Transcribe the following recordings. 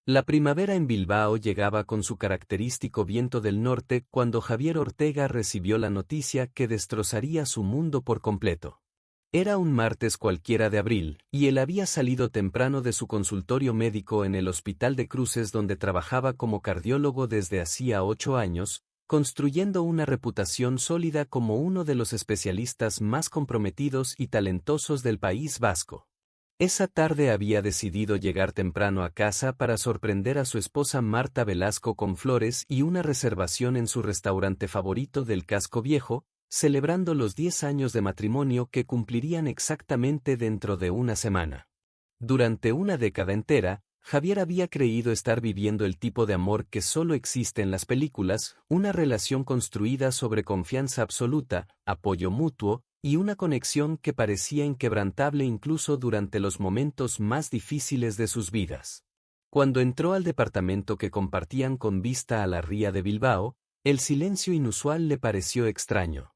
La primavera en Bilbao llegaba con su característico viento del norte cuando Javier Ortega recibió la noticia que destrozaría su mundo por completo. Era un martes cualquiera de abril, y él había salido temprano de su consultorio médico en el Hospital de Cruces donde trabajaba como cardiólogo desde hacía 8 años, construyendo una reputación sólida como uno de los especialistas más comprometidos y talentosos del País Vasco. Esa tarde había decidido llegar temprano a casa para sorprender a su esposa Marta Velasco con flores y una reservación en su restaurante favorito del Casco Viejo, celebrando los 10 años de matrimonio que cumplirían exactamente dentro de una semana. Durante una década entera, Javier había creído estar viviendo el tipo de amor que solo existe en las películas, una relación construida sobre confianza absoluta, apoyo mutuo, y una conexión que parecía inquebrantable incluso durante los momentos más difíciles de sus vidas. Cuando entró al departamento que compartían con vista a la ría de Bilbao, el silencio inusual le pareció extraño.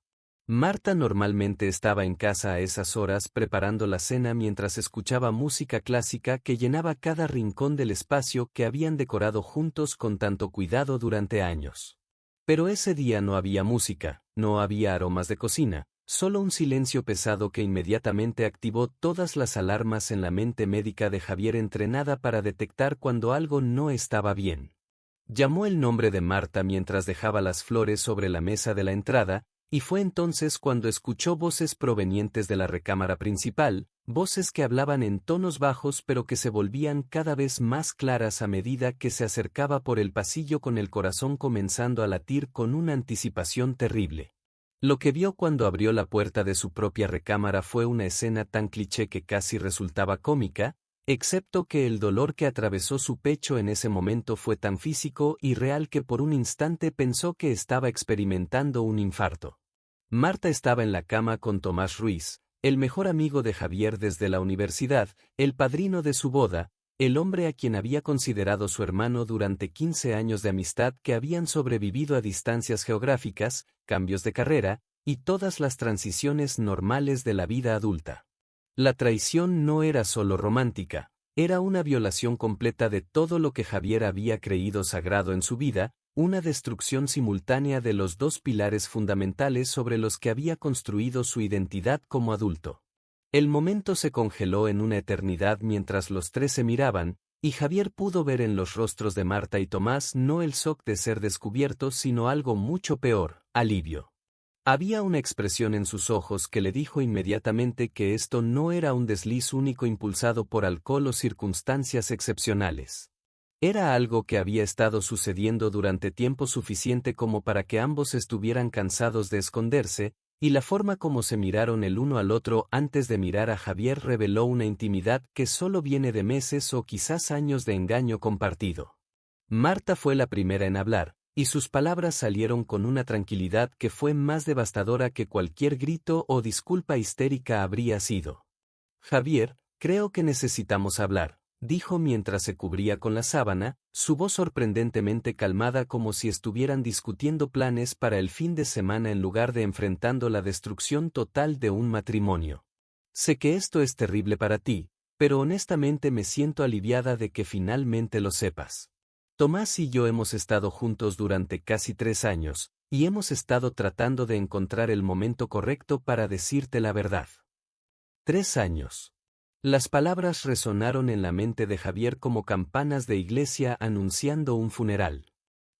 Marta normalmente estaba en casa a esas horas preparando la cena mientras escuchaba música clásica que llenaba cada rincón del espacio que habían decorado juntos con tanto cuidado durante años. Pero ese día no había música, no había aromas de cocina, solo un silencio pesado que inmediatamente activó todas las alarmas en la mente médica de Javier entrenada para detectar cuando algo no estaba bien. Llamó el nombre de Marta mientras dejaba las flores sobre la mesa de la entrada, y fue entonces cuando escuchó voces provenientes de la recámara principal, voces que hablaban en tonos bajos pero que se volvían cada vez más claras a medida que se acercaba por el pasillo con el corazón comenzando a latir con una anticipación terrible. Lo que vio cuando abrió la puerta de su propia recámara fue una escena tan cliché que casi resultaba cómica, excepto que el dolor que atravesó su pecho en ese momento fue tan físico y real que por un instante pensó que estaba experimentando un infarto. Marta estaba en la cama con Tomás Ruiz, el mejor amigo de Javier desde la universidad, el padrino de su boda, el hombre a quien había considerado su hermano durante 15 años de amistad que habían sobrevivido a distancias geográficas, cambios de carrera, y todas las transiciones normales de la vida adulta. La traición no era solo romántica, era una violación completa de todo lo que Javier había creído sagrado en su vida, una destrucción simultánea de los dos pilares fundamentales sobre los que había construido su identidad como adulto. El momento se congeló en una eternidad mientras los tres se miraban, y Javier pudo ver en los rostros de Marta y Tomás no el shock de ser descubiertos sino algo mucho peor, alivio. Había una expresión en sus ojos que le dijo inmediatamente que esto no era un desliz único impulsado por alcohol o circunstancias excepcionales. Era algo que había estado sucediendo durante tiempo suficiente como para que ambos estuvieran cansados de esconderse, y la forma como se miraron el uno al otro antes de mirar a Javier reveló una intimidad que solo viene de meses o quizás años de engaño compartido. Marta fue la primera en hablar, y sus palabras salieron con una tranquilidad que fue más devastadora que cualquier grito o disculpa histérica habría sido. Javier, creo que necesitamos hablar, dijo mientras se cubría con la sábana, su voz sorprendentemente calmada como si estuvieran discutiendo planes para el fin de semana en lugar de enfrentando la destrucción total de un matrimonio. Sé que esto es terrible para ti, pero honestamente me siento aliviada de que finalmente lo sepas. Tomás y yo hemos estado juntos durante casi 3 años, y hemos estado tratando de encontrar el momento correcto para decirte la verdad. 3 años. Las palabras resonaron en la mente de Javier como campanas de iglesia anunciando un funeral.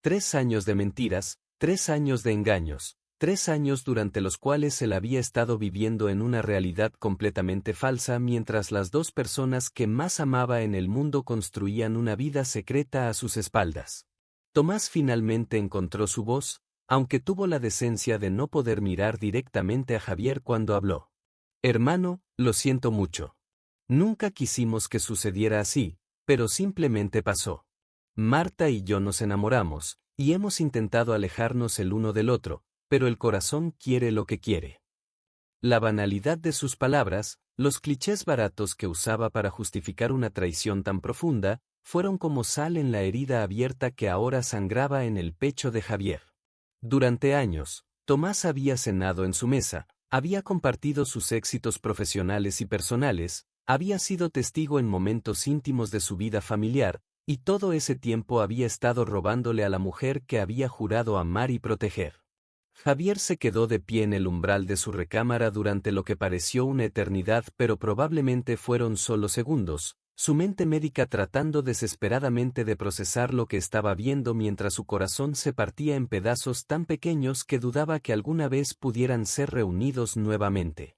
3 años de mentiras, 3 años de engaños, 3 años durante los cuales él había estado viviendo en una realidad completamente falsa mientras las dos personas que más amaba en el mundo construían una vida secreta a sus espaldas. Tomás finalmente encontró su voz, aunque tuvo la decencia de no poder mirar directamente a Javier cuando habló. Hermano, lo siento mucho. Nunca quisimos que sucediera así, pero simplemente pasó. Marta y yo nos enamoramos, y hemos intentado alejarnos el uno del otro, pero el corazón quiere lo que quiere. La banalidad de sus palabras, los clichés baratos que usaba para justificar una traición tan profunda, fueron como sal en la herida abierta que ahora sangraba en el pecho de Javier. Durante años, Tomás había cenado en su mesa, había compartido sus éxitos profesionales y personales, había sido testigo en momentos íntimos de su vida familiar, y todo ese tiempo había estado robándole a la mujer que había jurado amar y proteger. Javier se quedó de pie en el umbral de su recámara durante lo que pareció una eternidad, pero probablemente fueron solo segundos, su mente médica tratando desesperadamente de procesar lo que estaba viendo mientras su corazón se partía en pedazos tan pequeños que dudaba que alguna vez pudieran ser reunidos nuevamente.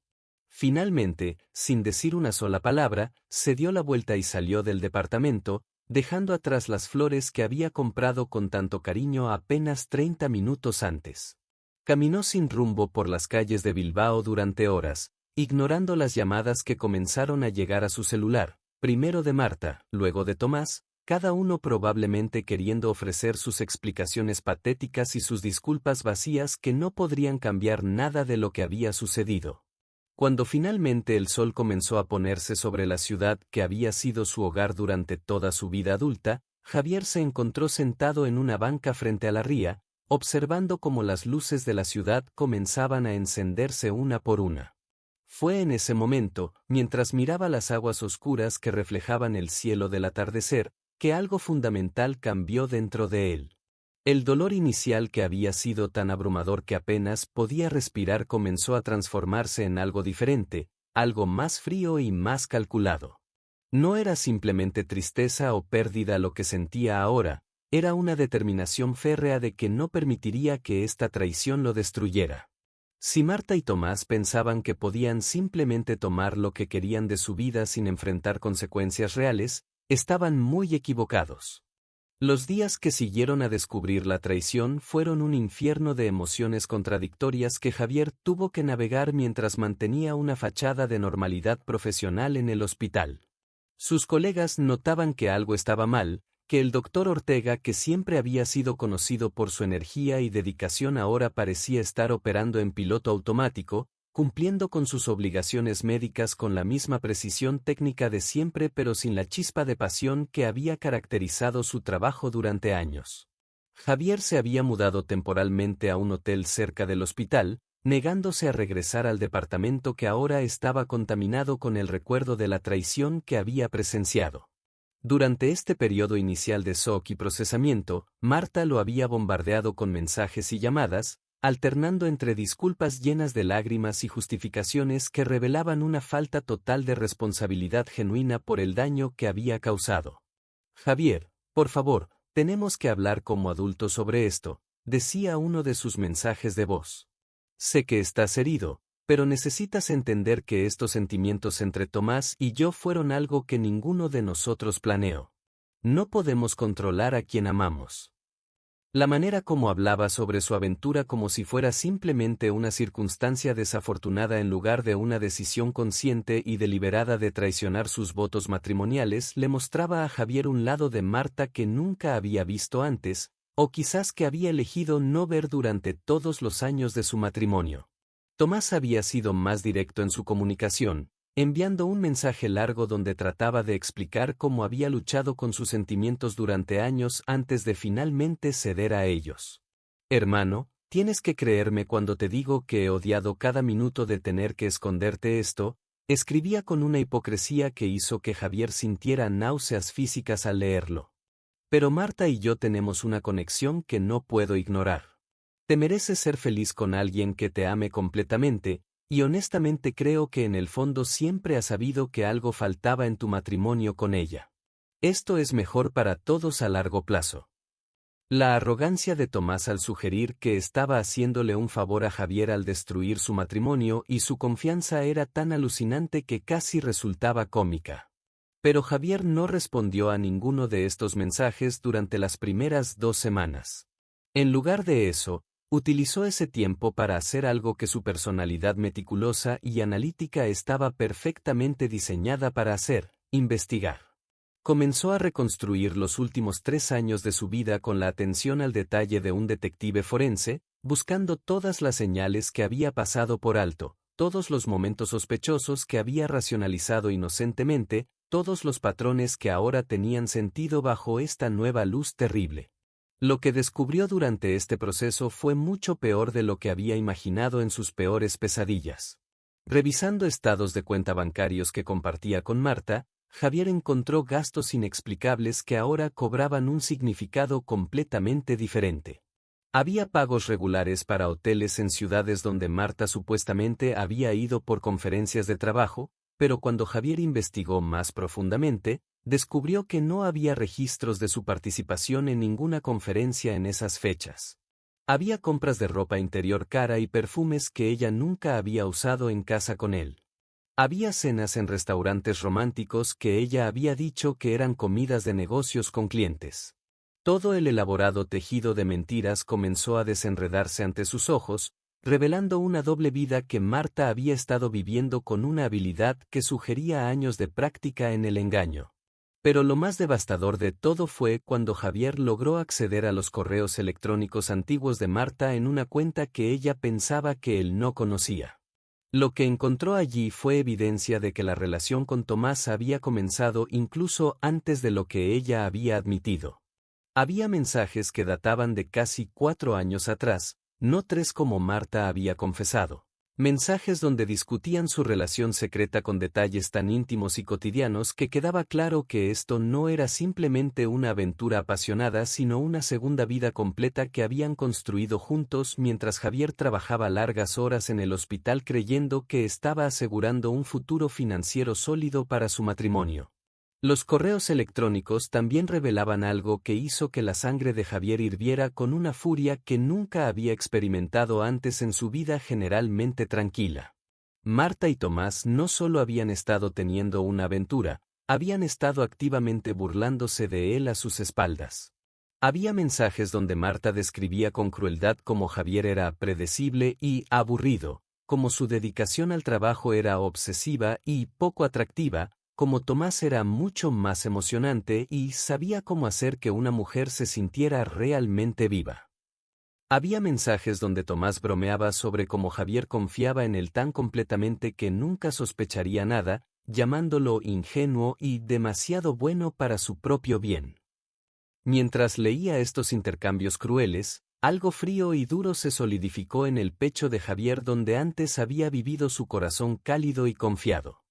Finalmente, sin decir una sola palabra, se dio la vuelta y salió del departamento, dejando atrás las flores que había comprado con tanto cariño apenas 30 minutos antes. Caminó sin rumbo por las calles de Bilbao durante horas, ignorando las llamadas que comenzaron a llegar a su celular, primero de Marta, luego de Tomás, cada uno probablemente queriendo ofrecer sus explicaciones patéticas y sus disculpas vacías que no podrían cambiar nada de lo que había sucedido. Cuando finalmente el sol comenzó a ponerse sobre la ciudad que había sido su hogar durante toda su vida adulta, Javier se encontró sentado en una banca frente a la ría, observando cómo las luces de la ciudad comenzaban a encenderse una por una. Fue en ese momento, mientras miraba las aguas oscuras que reflejaban el cielo del atardecer, que algo fundamental cambió dentro de él. El dolor inicial que había sido tan abrumador que apenas podía respirar comenzó a transformarse en algo diferente, algo más frío y más calculado. No era simplemente tristeza o pérdida lo que sentía ahora, era una determinación férrea de que no permitiría que esta traición lo destruyera. Si Marta y Tomás pensaban que podían simplemente tomar lo que querían de su vida sin enfrentar consecuencias reales, estaban muy equivocados. Los días que siguieron a descubrir la traición fueron un infierno de emociones contradictorias que Javier tuvo que navegar mientras mantenía una fachada de normalidad profesional en el hospital. Sus colegas notaban que algo estaba mal, que el doctor Ortega, que siempre había sido conocido por su energía y dedicación, ahora parecía estar operando en piloto automático, cumpliendo con sus obligaciones médicas con la misma precisión técnica de siempre pero sin la chispa de pasión que había caracterizado su trabajo durante años. Javier se había mudado temporalmente a un hotel cerca del hospital, negándose a regresar al departamento que ahora estaba contaminado con el recuerdo de la traición que había presenciado. Durante este periodo inicial de shock y procesamiento, Marta lo había bombardeado con mensajes y llamadas, alternando entre disculpas llenas de lágrimas y justificaciones que revelaban una falta total de responsabilidad genuina por el daño que había causado. Javier, por favor, tenemos que hablar como adultos sobre esto, decía uno de sus mensajes de voz. Sé que estás herido, pero necesitas entender que estos sentimientos entre Tomás y yo fueron algo que ninguno de nosotros planeó. No podemos controlar a quien amamos. La manera como hablaba sobre su aventura como si fuera simplemente una circunstancia desafortunada en lugar de una decisión consciente y deliberada de traicionar sus votos matrimoniales le mostraba a Javier un lado de Marta que nunca había visto antes, o quizás que había elegido no ver durante todos los años de su matrimonio. Tomás había sido más directo en su comunicación, enviando un mensaje largo donde trataba de explicar cómo había luchado con sus sentimientos durante años antes de finalmente ceder a ellos. Hermano, tienes que creerme cuando te digo que he odiado cada minuto de tener que esconderte esto, escribía con una hipocresía que hizo que Javier sintiera náuseas físicas al leerlo. Pero Marta y yo tenemos una conexión que no puedo ignorar. Te mereces ser feliz con alguien que te ame completamente, y honestamente creo que en el fondo siempre has sabido que algo faltaba en tu matrimonio con ella. Esto es mejor para todos a largo plazo. La arrogancia de Tomás al sugerir que estaba haciéndole un favor a Javier al destruir su matrimonio y su confianza era tan alucinante que casi resultaba cómica. Pero Javier no respondió a ninguno de estos mensajes durante las primeras 2 semanas. En lugar de eso, utilizó ese tiempo para hacer algo que su personalidad meticulosa y analítica estaba perfectamente diseñada para hacer: investigar. Comenzó a reconstruir los últimos 3 años de su vida con la atención al detalle de un detective forense, buscando todas las señales que había pasado por alto, todos los momentos sospechosos que había racionalizado inocentemente, todos los patrones que ahora tenían sentido bajo esta nueva luz terrible. Lo que descubrió durante este proceso fue mucho peor de lo que había imaginado en sus peores pesadillas. Revisando estados de cuenta bancarios que compartía con Marta, Javier encontró gastos inexplicables que ahora cobraban un significado completamente diferente. Había pagos regulares para hoteles en ciudades donde Marta supuestamente había ido por conferencias de trabajo, pero cuando Javier investigó más profundamente, descubrió que no había registros de su participación en ninguna conferencia en esas fechas. Había compras de ropa interior cara y perfumes que ella nunca había usado en casa con él. Había cenas en restaurantes románticos que ella había dicho que eran comidas de negocios con clientes. Todo el elaborado tejido de mentiras comenzó a desenredarse ante sus ojos, revelando una doble vida que Marta había estado viviendo con una habilidad que sugería años de práctica en el engaño. Pero lo más devastador de todo fue cuando Javier logró acceder a los correos electrónicos antiguos de Marta en una cuenta que ella pensaba que él no conocía. Lo que encontró allí fue evidencia de que la relación con Tomás había comenzado incluso antes de lo que ella había admitido. Había mensajes que databan de casi 4 años atrás, no 3 como Marta había confesado. Mensajes donde discutían su relación secreta con detalles tan íntimos y cotidianos que quedaba claro que esto no era simplemente una aventura apasionada sino una segunda vida completa que habían construido juntos mientras Javier trabajaba largas horas en el hospital creyendo que estaba asegurando un futuro financiero sólido para su matrimonio. Los correos electrónicos también revelaban algo que hizo que la sangre de Javier hirviera con una furia que nunca había experimentado antes en su vida generalmente tranquila. Marta y Tomás no solo habían estado teniendo una aventura, habían estado activamente burlándose de él a sus espaldas. Había mensajes donde Marta describía con crueldad cómo Javier era predecible y aburrido, como su dedicación al trabajo era obsesiva y poco atractiva, como Tomás era mucho más emocionante y sabía cómo hacer que una mujer se sintiera realmente viva. Había mensajes donde Tomás bromeaba sobre cómo Javier confiaba en él tan completamente que nunca sospecharía nada, llamándolo ingenuo y demasiado bueno para su propio bien. Mientras leía estos intercambios crueles, algo frío y duro se solidificó en el pecho de Javier donde antes había vivido su corazón cálido y confiado.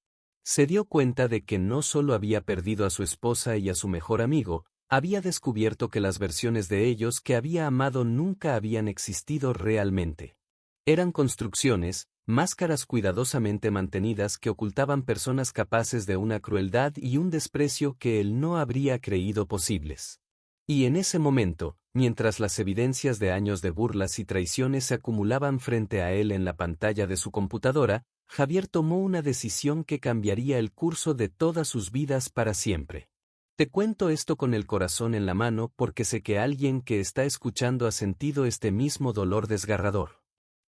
Se dio cuenta de que no solo había perdido a su esposa y a su mejor amigo, había descubierto que las versiones de ellos que había amado nunca habían existido realmente. Eran construcciones, máscaras cuidadosamente mantenidas que ocultaban personas capaces de una crueldad y un desprecio que él no habría creído posibles. Y en ese momento, mientras las evidencias de años de burlas y traiciones se acumulaban frente a él en la pantalla de su computadora, Javier tomó una decisión que cambiaría el curso de todas sus vidas para siempre. Te cuento esto con el corazón en la mano porque sé que alguien que está escuchando ha sentido este mismo dolor desgarrador.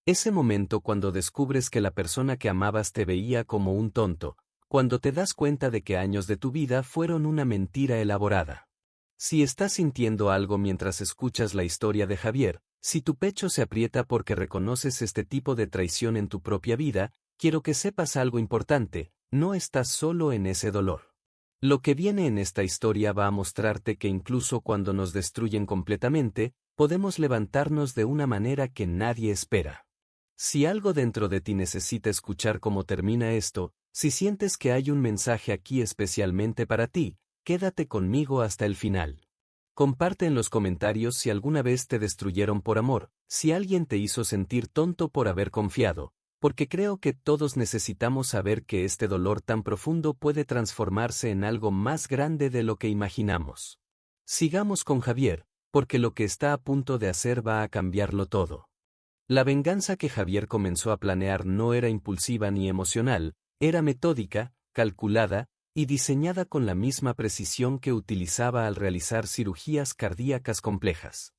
Ese momento cuando descubres que la persona que amabas te veía como un tonto, cuando te das cuenta de que años de tu vida fueron una mentira elaborada. Si estás sintiendo algo mientras escuchas la historia de Javier, si tu pecho se aprieta porque reconoces este tipo de traición en tu propia vida, quiero que sepas algo importante, no estás solo en ese dolor. Lo que viene en esta historia va a mostrarte que incluso cuando nos destruyen completamente, podemos levantarnos de una manera que nadie espera. Si algo dentro de ti necesita escuchar cómo termina esto, si sientes que hay un mensaje aquí especialmente para ti, quédate conmigo hasta el final. Comparte en los comentarios si alguna vez te destruyeron por amor, si alguien te hizo sentir tonto por haber confiado, porque creo que todos necesitamos saber que este dolor tan profundo puede transformarse en algo más grande de lo que imaginamos. Sigamos con Javier, porque lo que está a punto de hacer va a cambiarlo todo. La venganza que Javier comenzó a planear no era impulsiva ni emocional, era metódica, calculada, y diseñada con la misma precisión que utilizaba al realizar cirugías cardíacas complejas.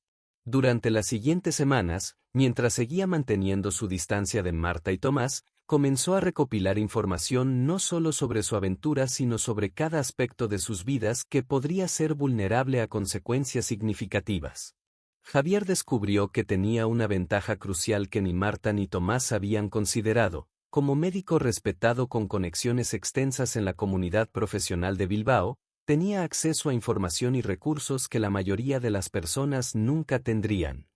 Durante las siguientes semanas, mientras seguía manteniendo su distancia de Marta y Tomás, comenzó a recopilar información no solo sobre su aventura sino sobre cada aspecto de sus vidas que podría ser vulnerable a consecuencias significativas. Javier descubrió que tenía una ventaja crucial que ni Marta ni Tomás habían considerado. Como médico respetado con conexiones extensas en la comunidad profesional de Bilbao, tenía acceso a información y recursos que la mayoría de las personas nunca tendrían.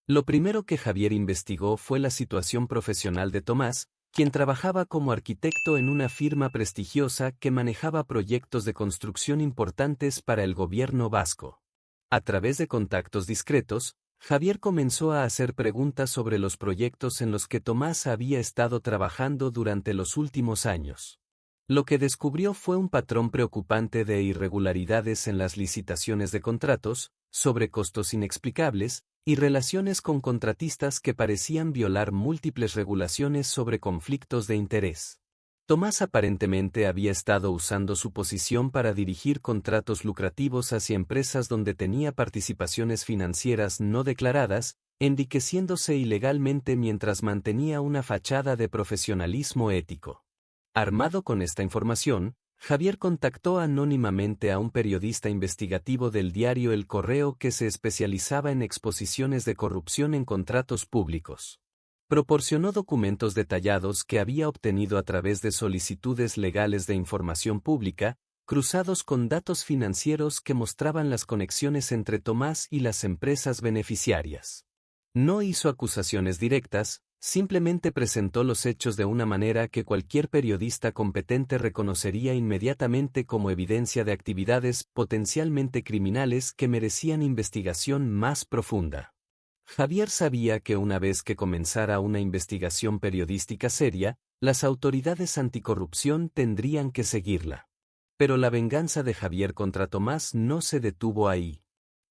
Lo primero que Javier investigó fue la situación profesional de Tomás, quien trabajaba como arquitecto en una firma prestigiosa que manejaba proyectos de construcción importantes para el gobierno vasco. A través de contactos discretos, Javier comenzó a hacer preguntas sobre los proyectos en los que Tomás había estado trabajando durante los últimos años. Lo que descubrió fue un patrón preocupante de irregularidades en las licitaciones de contratos, sobrecostos inexplicables, y relaciones con contratistas que parecían violar múltiples regulaciones sobre conflictos de interés. Tomás aparentemente había estado usando su posición para dirigir contratos lucrativos hacia empresas donde tenía participaciones financieras no declaradas, enriqueciéndose ilegalmente mientras mantenía una fachada de profesionalismo ético. Armado con esta información, Javier contactó anónimamente a un periodista investigativo del diario El Correo que se especializaba en exposiciones de corrupción en contratos públicos. Proporcionó documentos detallados que había obtenido a través de solicitudes legales de información pública, cruzados con datos financieros que mostraban las conexiones entre Tomás y las empresas beneficiarias. No hizo acusaciones directas, simplemente presentó los hechos de una manera que cualquier periodista competente reconocería inmediatamente como evidencia de actividades potencialmente criminales que merecían investigación más profunda. Javier sabía que una vez que comenzara una investigación periodística seria, las autoridades anticorrupción tendrían que seguirla. Pero la venganza de Javier contra Tomás no se detuvo ahí.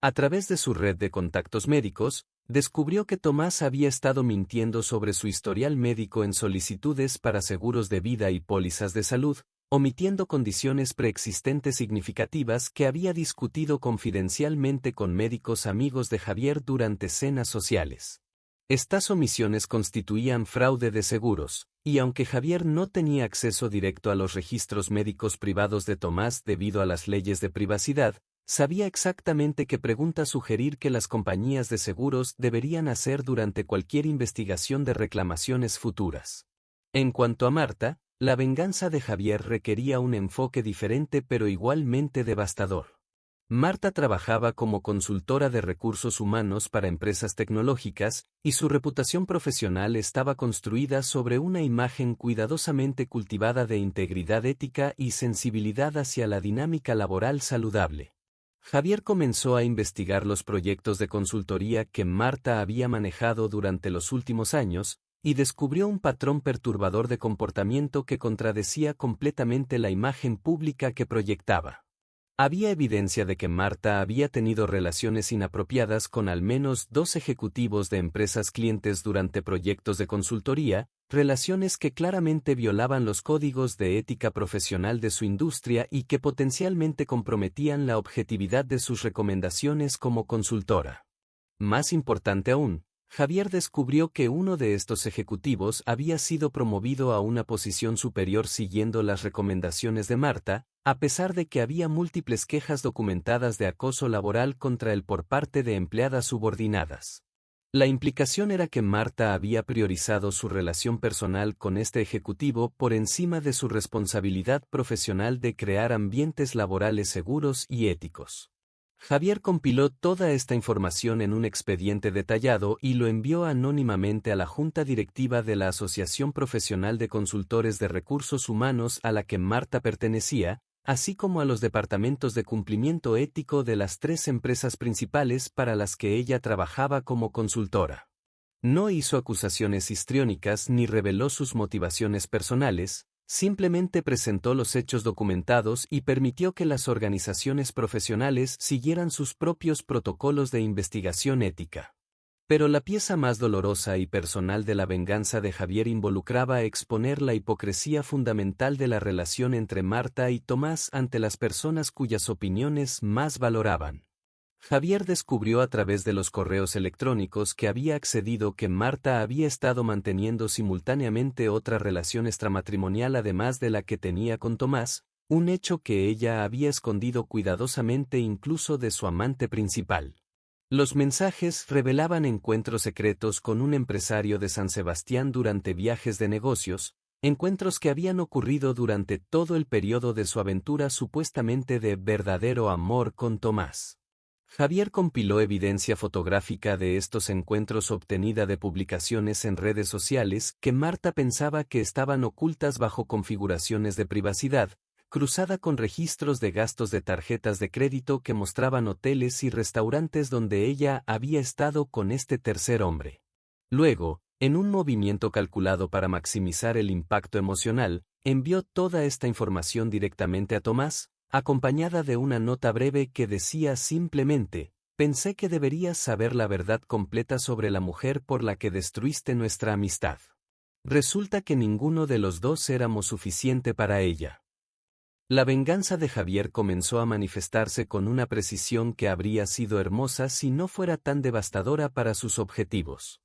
A través de su red de contactos médicos, descubrió que Tomás había estado mintiendo sobre su historial médico en solicitudes para seguros de vida y pólizas de salud, omitiendo condiciones preexistentes significativas que había discutido confidencialmente con médicos amigos de Javier durante cenas sociales. Estas omisiones constituían fraude de seguros, y aunque Javier no tenía acceso directo a los registros médicos privados de Tomás debido a las leyes de privacidad, sabía exactamente qué pregunta sugerir que las compañías de seguros deberían hacer durante cualquier investigación de reclamaciones futuras. En cuanto a Marta, la venganza de Javier requería un enfoque diferente pero igualmente devastador. Marta trabajaba como consultora de recursos humanos para empresas tecnológicas, y su reputación profesional estaba construida sobre una imagen cuidadosamente cultivada de integridad ética y sensibilidad hacia la dinámica laboral saludable. Javier comenzó a investigar los proyectos de consultoría que Marta había manejado durante los últimos años, y descubrió un patrón perturbador de comportamiento que contradecía completamente la imagen pública que proyectaba. Había evidencia de que Marta había tenido relaciones inapropiadas con al menos 2 ejecutivos de empresas clientes durante proyectos de consultoría, relaciones que claramente violaban los códigos de ética profesional de su industria y que potencialmente comprometían la objetividad de sus recomendaciones como consultora. Más importante aún, Javier descubrió que uno de estos ejecutivos había sido promovido a una posición superior siguiendo las recomendaciones de Marta, a pesar de que había múltiples quejas documentadas de acoso laboral contra él por parte de empleadas subordinadas. La implicación era que Marta había priorizado su relación personal con este ejecutivo por encima de su responsabilidad profesional de crear ambientes laborales seguros y éticos. Javier compiló toda esta información en un expediente detallado y lo envió anónimamente a la junta directiva de la Asociación Profesional de Consultores de Recursos Humanos a la que Marta pertenecía, así como a los departamentos de cumplimiento ético de las 3 empresas principales para las que ella trabajaba como consultora. No hizo acusaciones histriónicas ni reveló sus motivaciones personales, simplemente presentó los hechos documentados y permitió que las organizaciones profesionales siguieran sus propios protocolos de investigación ética. Pero la pieza más dolorosa y personal de la venganza de Javier involucraba exponer la hipocresía fundamental de la relación entre Marta y Tomás ante las personas cuyas opiniones más valoraban. Javier descubrió a través de los correos electrónicos que había accedido que Marta había estado manteniendo simultáneamente otra relación extramatrimonial además de la que tenía con Tomás, un hecho que ella había escondido cuidadosamente incluso de su amante principal. Los mensajes revelaban encuentros secretos con un empresario de San Sebastián durante viajes de negocios, encuentros que habían ocurrido durante todo el periodo de su aventura supuestamente de verdadero amor con Tomás. Javier compiló evidencia fotográfica de estos encuentros obtenida de publicaciones en redes sociales que Marta pensaba que estaban ocultas bajo configuraciones de privacidad, cruzada con registros de gastos de tarjetas de crédito que mostraban hoteles y restaurantes donde ella había estado con este tercer hombre. Luego, en un movimiento calculado para maximizar el impacto emocional, envió toda esta información directamente a Tomás, acompañada de una nota breve que decía simplemente: pensé que deberías saber la verdad completa sobre la mujer por la que destruiste nuestra amistad. Resulta que ninguno de los dos éramos suficiente para ella. La venganza de Javier comenzó a manifestarse con una precisión que habría sido hermosa si no fuera tan devastadora para sus objetivos.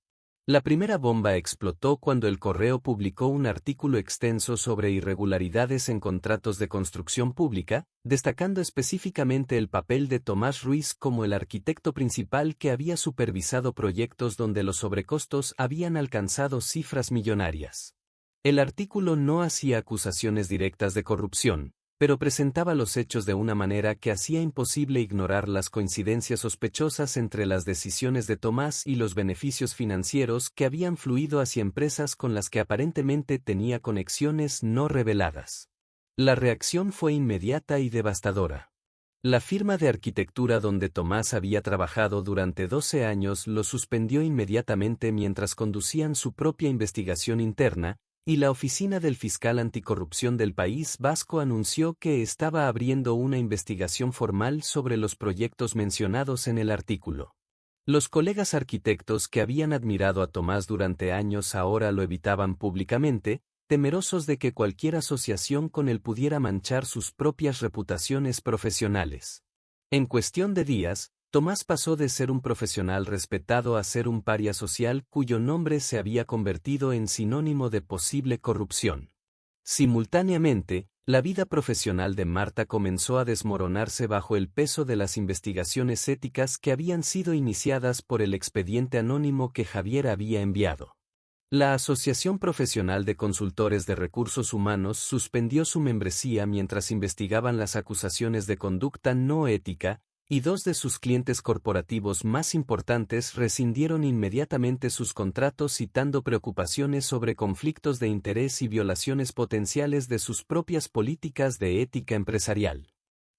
La primera bomba explotó cuando el Correo publicó un artículo extenso sobre irregularidades en contratos de construcción pública, destacando específicamente el papel de Tomás Ruiz como el arquitecto principal que había supervisado proyectos donde los sobrecostos habían alcanzado cifras millonarias. El artículo no hacía acusaciones directas de corrupción, pero presentaba los hechos de una manera que hacía imposible ignorar las coincidencias sospechosas entre las decisiones de Tomás y los beneficios financieros que habían fluido hacia empresas con las que aparentemente tenía conexiones no reveladas. La reacción fue inmediata y devastadora. La firma de arquitectura donde Tomás había trabajado durante 12 años lo suspendió inmediatamente mientras conducían su propia investigación interna, y la oficina del fiscal anticorrupción del País Vasco anunció que estaba abriendo una investigación formal sobre los proyectos mencionados en el artículo. Los colegas arquitectos que habían admirado a Tomás durante años ahora lo evitaban públicamente, temerosos de que cualquier asociación con él pudiera manchar sus propias reputaciones profesionales. En cuestión de días, Tomás pasó de ser un profesional respetado a ser un paria social cuyo nombre se había convertido en sinónimo de posible corrupción. Simultáneamente, la vida profesional de Marta comenzó a desmoronarse bajo el peso de las investigaciones éticas que habían sido iniciadas por el expediente anónimo que Javier había enviado. La Asociación Profesional de Consultores de Recursos Humanos suspendió su membresía mientras investigaban las acusaciones de conducta no ética, y dos de sus clientes corporativos más importantes rescindieron inmediatamente sus contratos citando preocupaciones sobre conflictos de interés y violaciones potenciales de sus propias políticas de ética empresarial.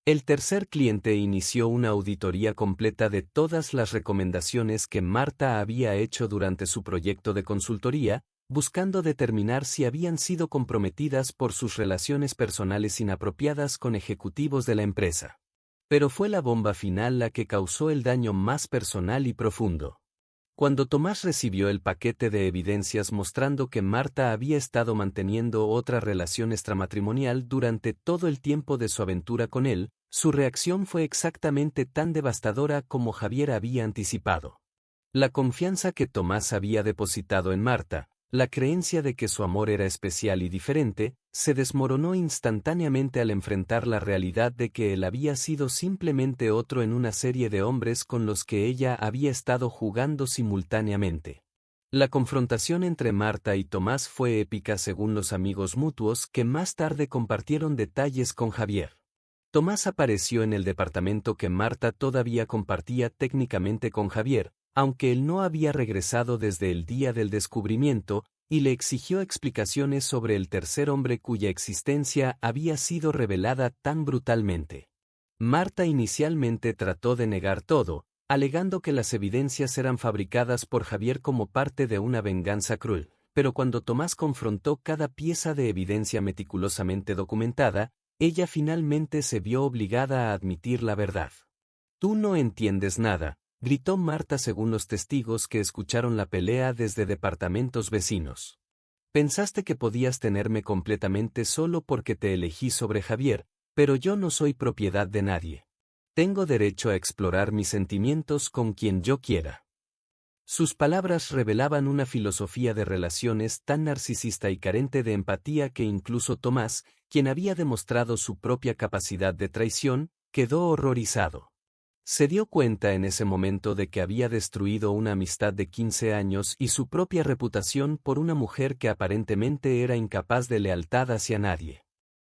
El tercer cliente inició una auditoría completa de todas las recomendaciones que Marta había hecho durante su proyecto de consultoría, buscando determinar si habían sido comprometidas por sus relaciones personales inapropiadas con ejecutivos de la empresa. Pero fue la bomba final la que causó el daño más personal y profundo. Cuando Tomás recibió el paquete de evidencias mostrando que Marta había estado manteniendo otra relación extramatrimonial durante todo el tiempo de su aventura con él, su reacción fue exactamente tan devastadora como Javier había anticipado. La confianza que Tomás había depositado en Marta, la creencia de que su amor era especial y diferente, se desmoronó instantáneamente al enfrentar la realidad de que él había sido simplemente otro en una serie de hombres con los que ella había estado jugando simultáneamente. La confrontación entre Marta y Tomás fue épica según los amigos mutuos que más tarde compartieron detalles con Javier. Tomás apareció en el departamento que Marta todavía compartía técnicamente con Javier, aunque él no había regresado desde el día del descubrimiento, y le exigió explicaciones sobre el tercer hombre cuya existencia había sido revelada tan brutalmente. Marta inicialmente trató de negar todo, alegando que las evidencias eran fabricadas por Javier como parte de una venganza cruel, pero cuando Tomás confrontó cada pieza de evidencia meticulosamente documentada, ella finalmente se vio obligada a admitir la verdad. «Tú no entiendes nada», gritó Marta según los testigos que escucharon la pelea desde departamentos vecinos. «Pensaste que podías tenerme completamente solo porque te elegí sobre Javier, pero yo no soy propiedad de nadie. Tengo derecho a explorar mis sentimientos con quien yo quiera». Sus palabras revelaban una filosofía de relaciones tan narcisista y carente de empatía que incluso Tomás, quien había demostrado su propia capacidad de traición, quedó horrorizado. Se dio cuenta en ese momento de que había destruido una amistad de 15 años y su propia reputación por una mujer que aparentemente era incapaz de lealtad hacia nadie.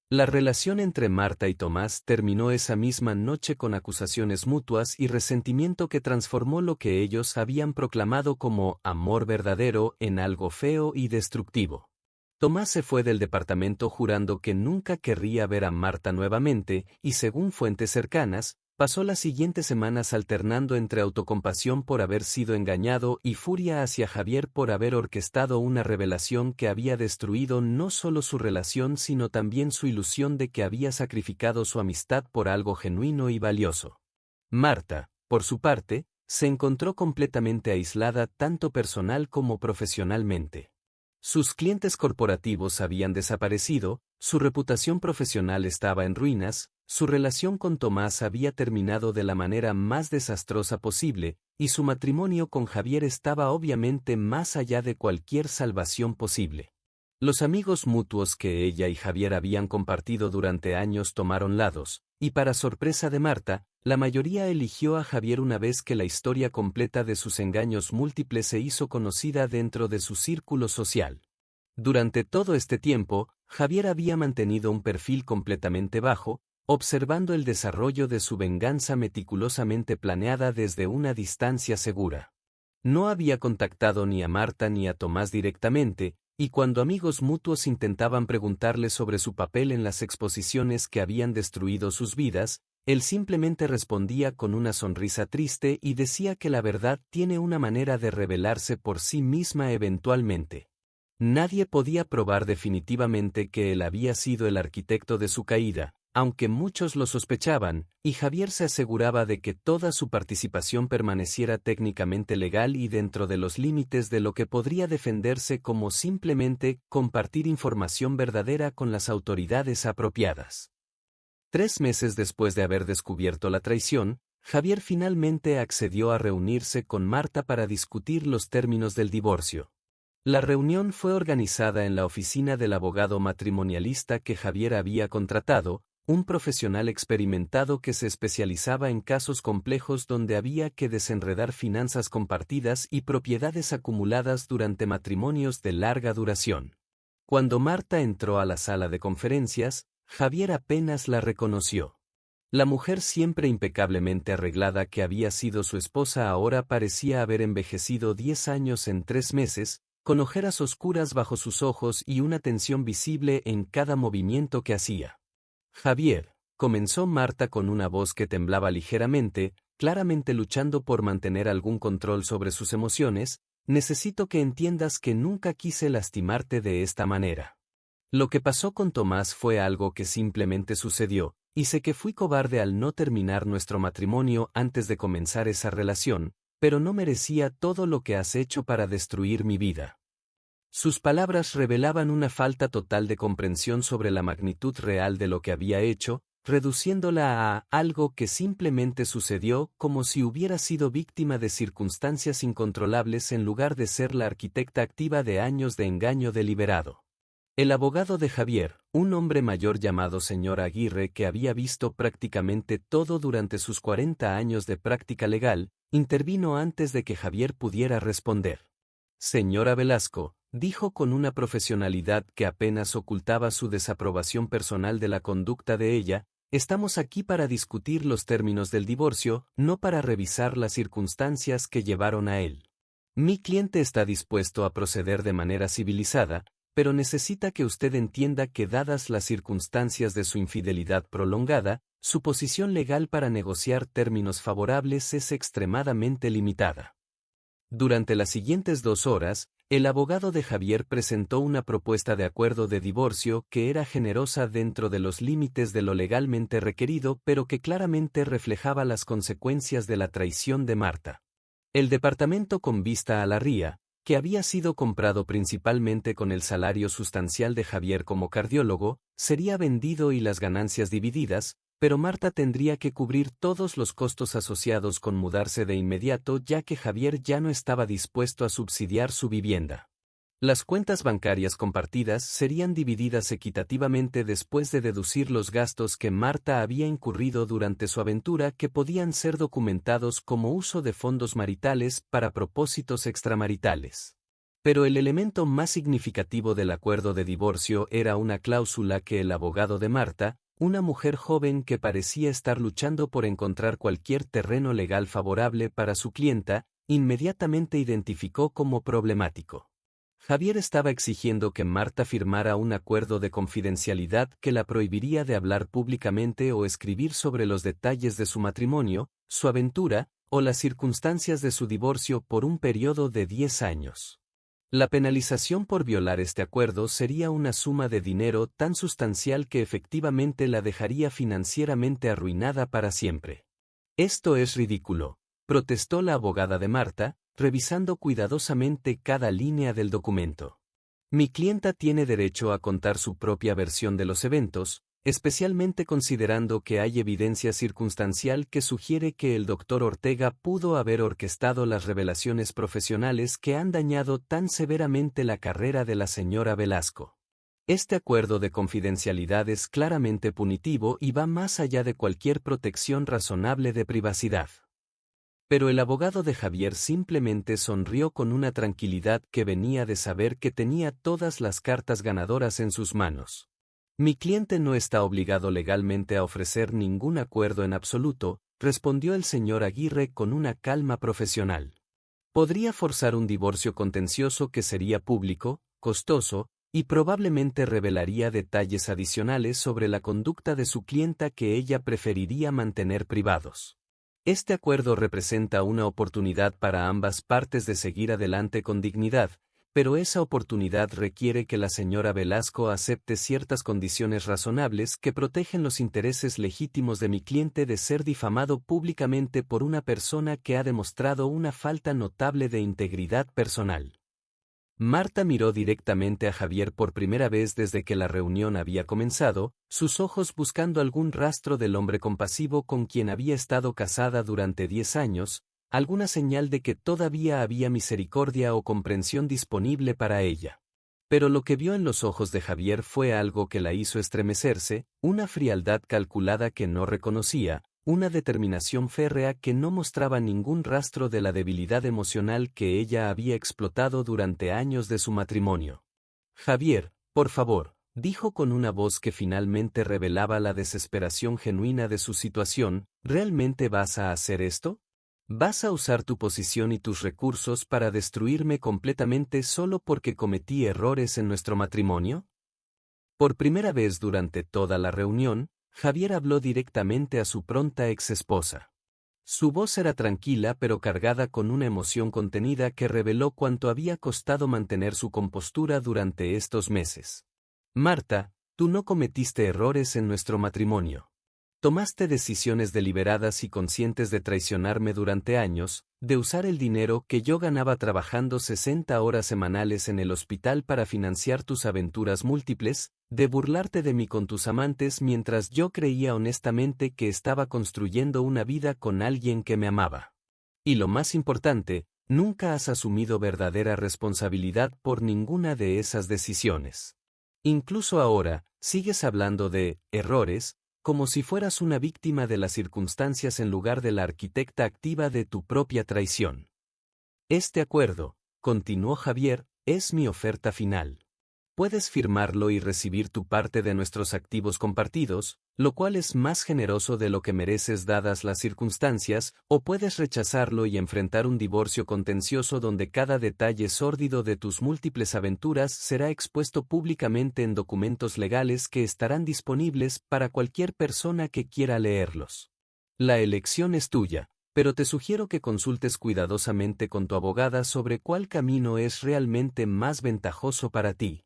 La relación entre Marta y Tomás terminó esa misma noche con acusaciones mutuas y resentimiento que transformó lo que ellos habían proclamado como amor verdadero en algo feo y destructivo. Tomás se fue del departamento jurando que nunca querría ver a Marta nuevamente y, según fuentes cercanas, pasó las siguientes semanas alternando entre autocompasión por haber sido engañado y furia hacia Javier por haber orquestado una revelación que había destruido no solo su relación sino también su ilusión de que había sacrificado su amistad por algo genuino y valioso. Marta, por su parte, se encontró completamente aislada tanto personal como profesionalmente. Sus clientes corporativos habían desaparecido, su reputación profesional estaba en ruinas, su relación con Tomás había terminado de la manera más desastrosa posible, y su matrimonio con Javier estaba obviamente más allá de cualquier salvación posible. Los amigos mutuos que ella y Javier habían compartido durante años tomaron lados, y para sorpresa de Marta, la mayoría eligió a Javier una vez que la historia completa de sus engaños múltiples se hizo conocida dentro de su círculo social. Durante todo este tiempo, Javier había mantenido un perfil completamente bajo, observando el desarrollo de su venganza meticulosamente planeada desde una distancia segura. No había contactado ni a Marta ni a Tomás directamente, y cuando amigos mutuos intentaban preguntarle sobre su papel en las exposiciones que habían destruido sus vidas, él simplemente respondía con una sonrisa triste y decía que la verdad tiene una manera de revelarse por sí misma eventualmente. Nadie podía probar definitivamente que él había sido el arquitecto de su caída, aunque muchos lo sospechaban, y Javier se aseguraba de que toda su participación permaneciera técnicamente legal y dentro de los límites de lo que podría defenderse como simplemente compartir información verdadera con las autoridades apropiadas. 3 meses después de haber descubierto la traición, Javier finalmente accedió a reunirse con Marta para discutir los términos del divorcio. La reunión fue organizada en la oficina del abogado matrimonialista que Javier había contratado, un profesional experimentado que se especializaba en casos complejos donde había que desenredar finanzas compartidas y propiedades acumuladas durante matrimonios de larga duración. Cuando Marta entró a la sala de conferencias, Javier apenas la reconoció. La mujer siempre impecablemente arreglada que había sido su esposa ahora parecía haber envejecido 10 años en 3 meses, con ojeras oscuras bajo sus ojos y una tensión visible en cada movimiento que hacía. Javier, comenzó Marta con una voz que temblaba ligeramente, claramente luchando por mantener algún control sobre sus emociones, necesito que entiendas que nunca quise lastimarte de esta manera. Lo que pasó con Tomás fue algo que simplemente sucedió, y sé que fui cobarde al no terminar nuestro matrimonio antes de comenzar esa relación, pero no merecía todo lo que has hecho para destruir mi vida. Sus palabras revelaban una falta total de comprensión sobre la magnitud real de lo que había hecho, reduciéndola a algo que simplemente sucedió como si hubiera sido víctima de circunstancias incontrolables en lugar de ser la arquitecta activa de años de engaño deliberado. El abogado de Javier, un hombre mayor llamado señor Aguirre que había visto prácticamente todo durante sus 40 años de práctica legal, intervino antes de que Javier pudiera responder. Señora Velasco, dijo con una profesionalidad que apenas ocultaba su desaprobación personal de la conducta de ella, estamos aquí para discutir los términos del divorcio, no para revisar las circunstancias que llevaron a él. Mi cliente está dispuesto a proceder de manera civilizada, pero necesita que usted entienda que dadas las circunstancias de su infidelidad prolongada, su posición legal para negociar términos favorables es extremadamente limitada. Durante las siguientes 2 horas, el abogado de Javier presentó una propuesta de acuerdo de divorcio que era generosa dentro de los límites de lo legalmente requerido pero que claramente reflejaba las consecuencias de la traición de Marta. El departamento con vista a la ría, que había sido comprado principalmente con el salario sustancial de Javier como cardiólogo, sería vendido y las ganancias divididas, pero Marta tendría que cubrir todos los costos asociados con mudarse de inmediato ya que Javier ya no estaba dispuesto a subsidiar su vivienda. Las cuentas bancarias compartidas serían divididas equitativamente después de deducir los gastos que Marta había incurrido durante su aventura que podían ser documentados como uso de fondos maritales para propósitos extramaritales. Pero el elemento más significativo del acuerdo de divorcio era una cláusula que el abogado de Marta, una mujer joven que parecía estar luchando por encontrar cualquier terreno legal favorable para su clienta, inmediatamente identificó como problemático. Javier estaba exigiendo que Marta firmara un acuerdo de confidencialidad que la prohibiría de hablar públicamente o escribir sobre los detalles de su matrimonio, su aventura, o las circunstancias de su divorcio por un periodo de 10 años. La penalización por violar este acuerdo sería una suma de dinero tan sustancial que efectivamente la dejaría financieramente arruinada para siempre. Esto es ridículo, protestó la abogada de Marta, revisando cuidadosamente cada línea del documento. Mi clienta tiene derecho a contar su propia versión de los eventos, especialmente considerando que hay evidencia circunstancial que sugiere que el Dr. Ortega pudo haber orquestado las revelaciones profesionales que han dañado tan severamente la carrera de la señora Velasco. Este acuerdo de confidencialidad es claramente punitivo y va más allá de cualquier protección razonable de privacidad. Pero el abogado de Javier simplemente sonrió con una tranquilidad que venía de saber que tenía todas las cartas ganadoras en sus manos. Mi cliente no está obligado legalmente a ofrecer ningún acuerdo en absoluto, respondió el señor Aguirre con una calma profesional. Podría forzar un divorcio contencioso que sería público, costoso, y probablemente revelaría detalles adicionales sobre la conducta de su clienta que ella preferiría mantener privados. Este acuerdo representa una oportunidad para ambas partes de seguir adelante con dignidad, pero esa oportunidad requiere que la señora Velasco acepte ciertas condiciones razonables que protegen los intereses legítimos de mi cliente de ser difamado públicamente por una persona que ha demostrado una falta notable de integridad personal. Marta miró directamente a Javier por primera vez desde que la reunión había comenzado, sus ojos buscando algún rastro del hombre compasivo con quien había estado casada durante 10 años, alguna señal de que todavía había misericordia o comprensión disponible para ella. Pero lo que vio en los ojos de Javier fue algo que la hizo estremecerse, una frialdad calculada que no reconocía, una determinación férrea que no mostraba ningún rastro de la debilidad emocional que ella había explotado durante años de su matrimonio. Javier, por favor, dijo con una voz que finalmente revelaba la desesperación genuina de su situación, ¿realmente vas a hacer esto? ¿Vas a usar tu posición y tus recursos para destruirme completamente solo porque cometí errores en nuestro matrimonio? Por primera vez durante toda la reunión, Javier habló directamente a su pronta ex-esposa. Su voz era tranquila pero cargada con una emoción contenida que reveló cuánto había costado mantener su compostura durante estos meses. Marta, tú no cometiste errores en nuestro matrimonio. Tomaste decisiones deliberadas y conscientes de traicionarme durante años, de usar el dinero que yo ganaba trabajando 60 horas semanales en el hospital para financiar tus aventuras múltiples, de burlarte de mí con tus amantes mientras yo creía honestamente que estaba construyendo una vida con alguien que me amaba. Y lo más importante, nunca has asumido verdadera responsabilidad por ninguna de esas decisiones. Incluso ahora, sigues hablando de errores, como si fueras una víctima de las circunstancias en lugar de la arquitecta activa de tu propia traición. Este acuerdo, continuó Javier, es mi oferta final. Puedes firmarlo y recibir tu parte de nuestros activos compartidos, lo cual es más generoso de lo que mereces dadas las circunstancias, o puedes rechazarlo y enfrentar un divorcio contencioso donde cada detalle sórdido de tus múltiples aventuras será expuesto públicamente en documentos legales que estarán disponibles para cualquier persona que quiera leerlos. La elección es tuya, pero te sugiero que consultes cuidadosamente con tu abogada sobre cuál camino es realmente más ventajoso para ti.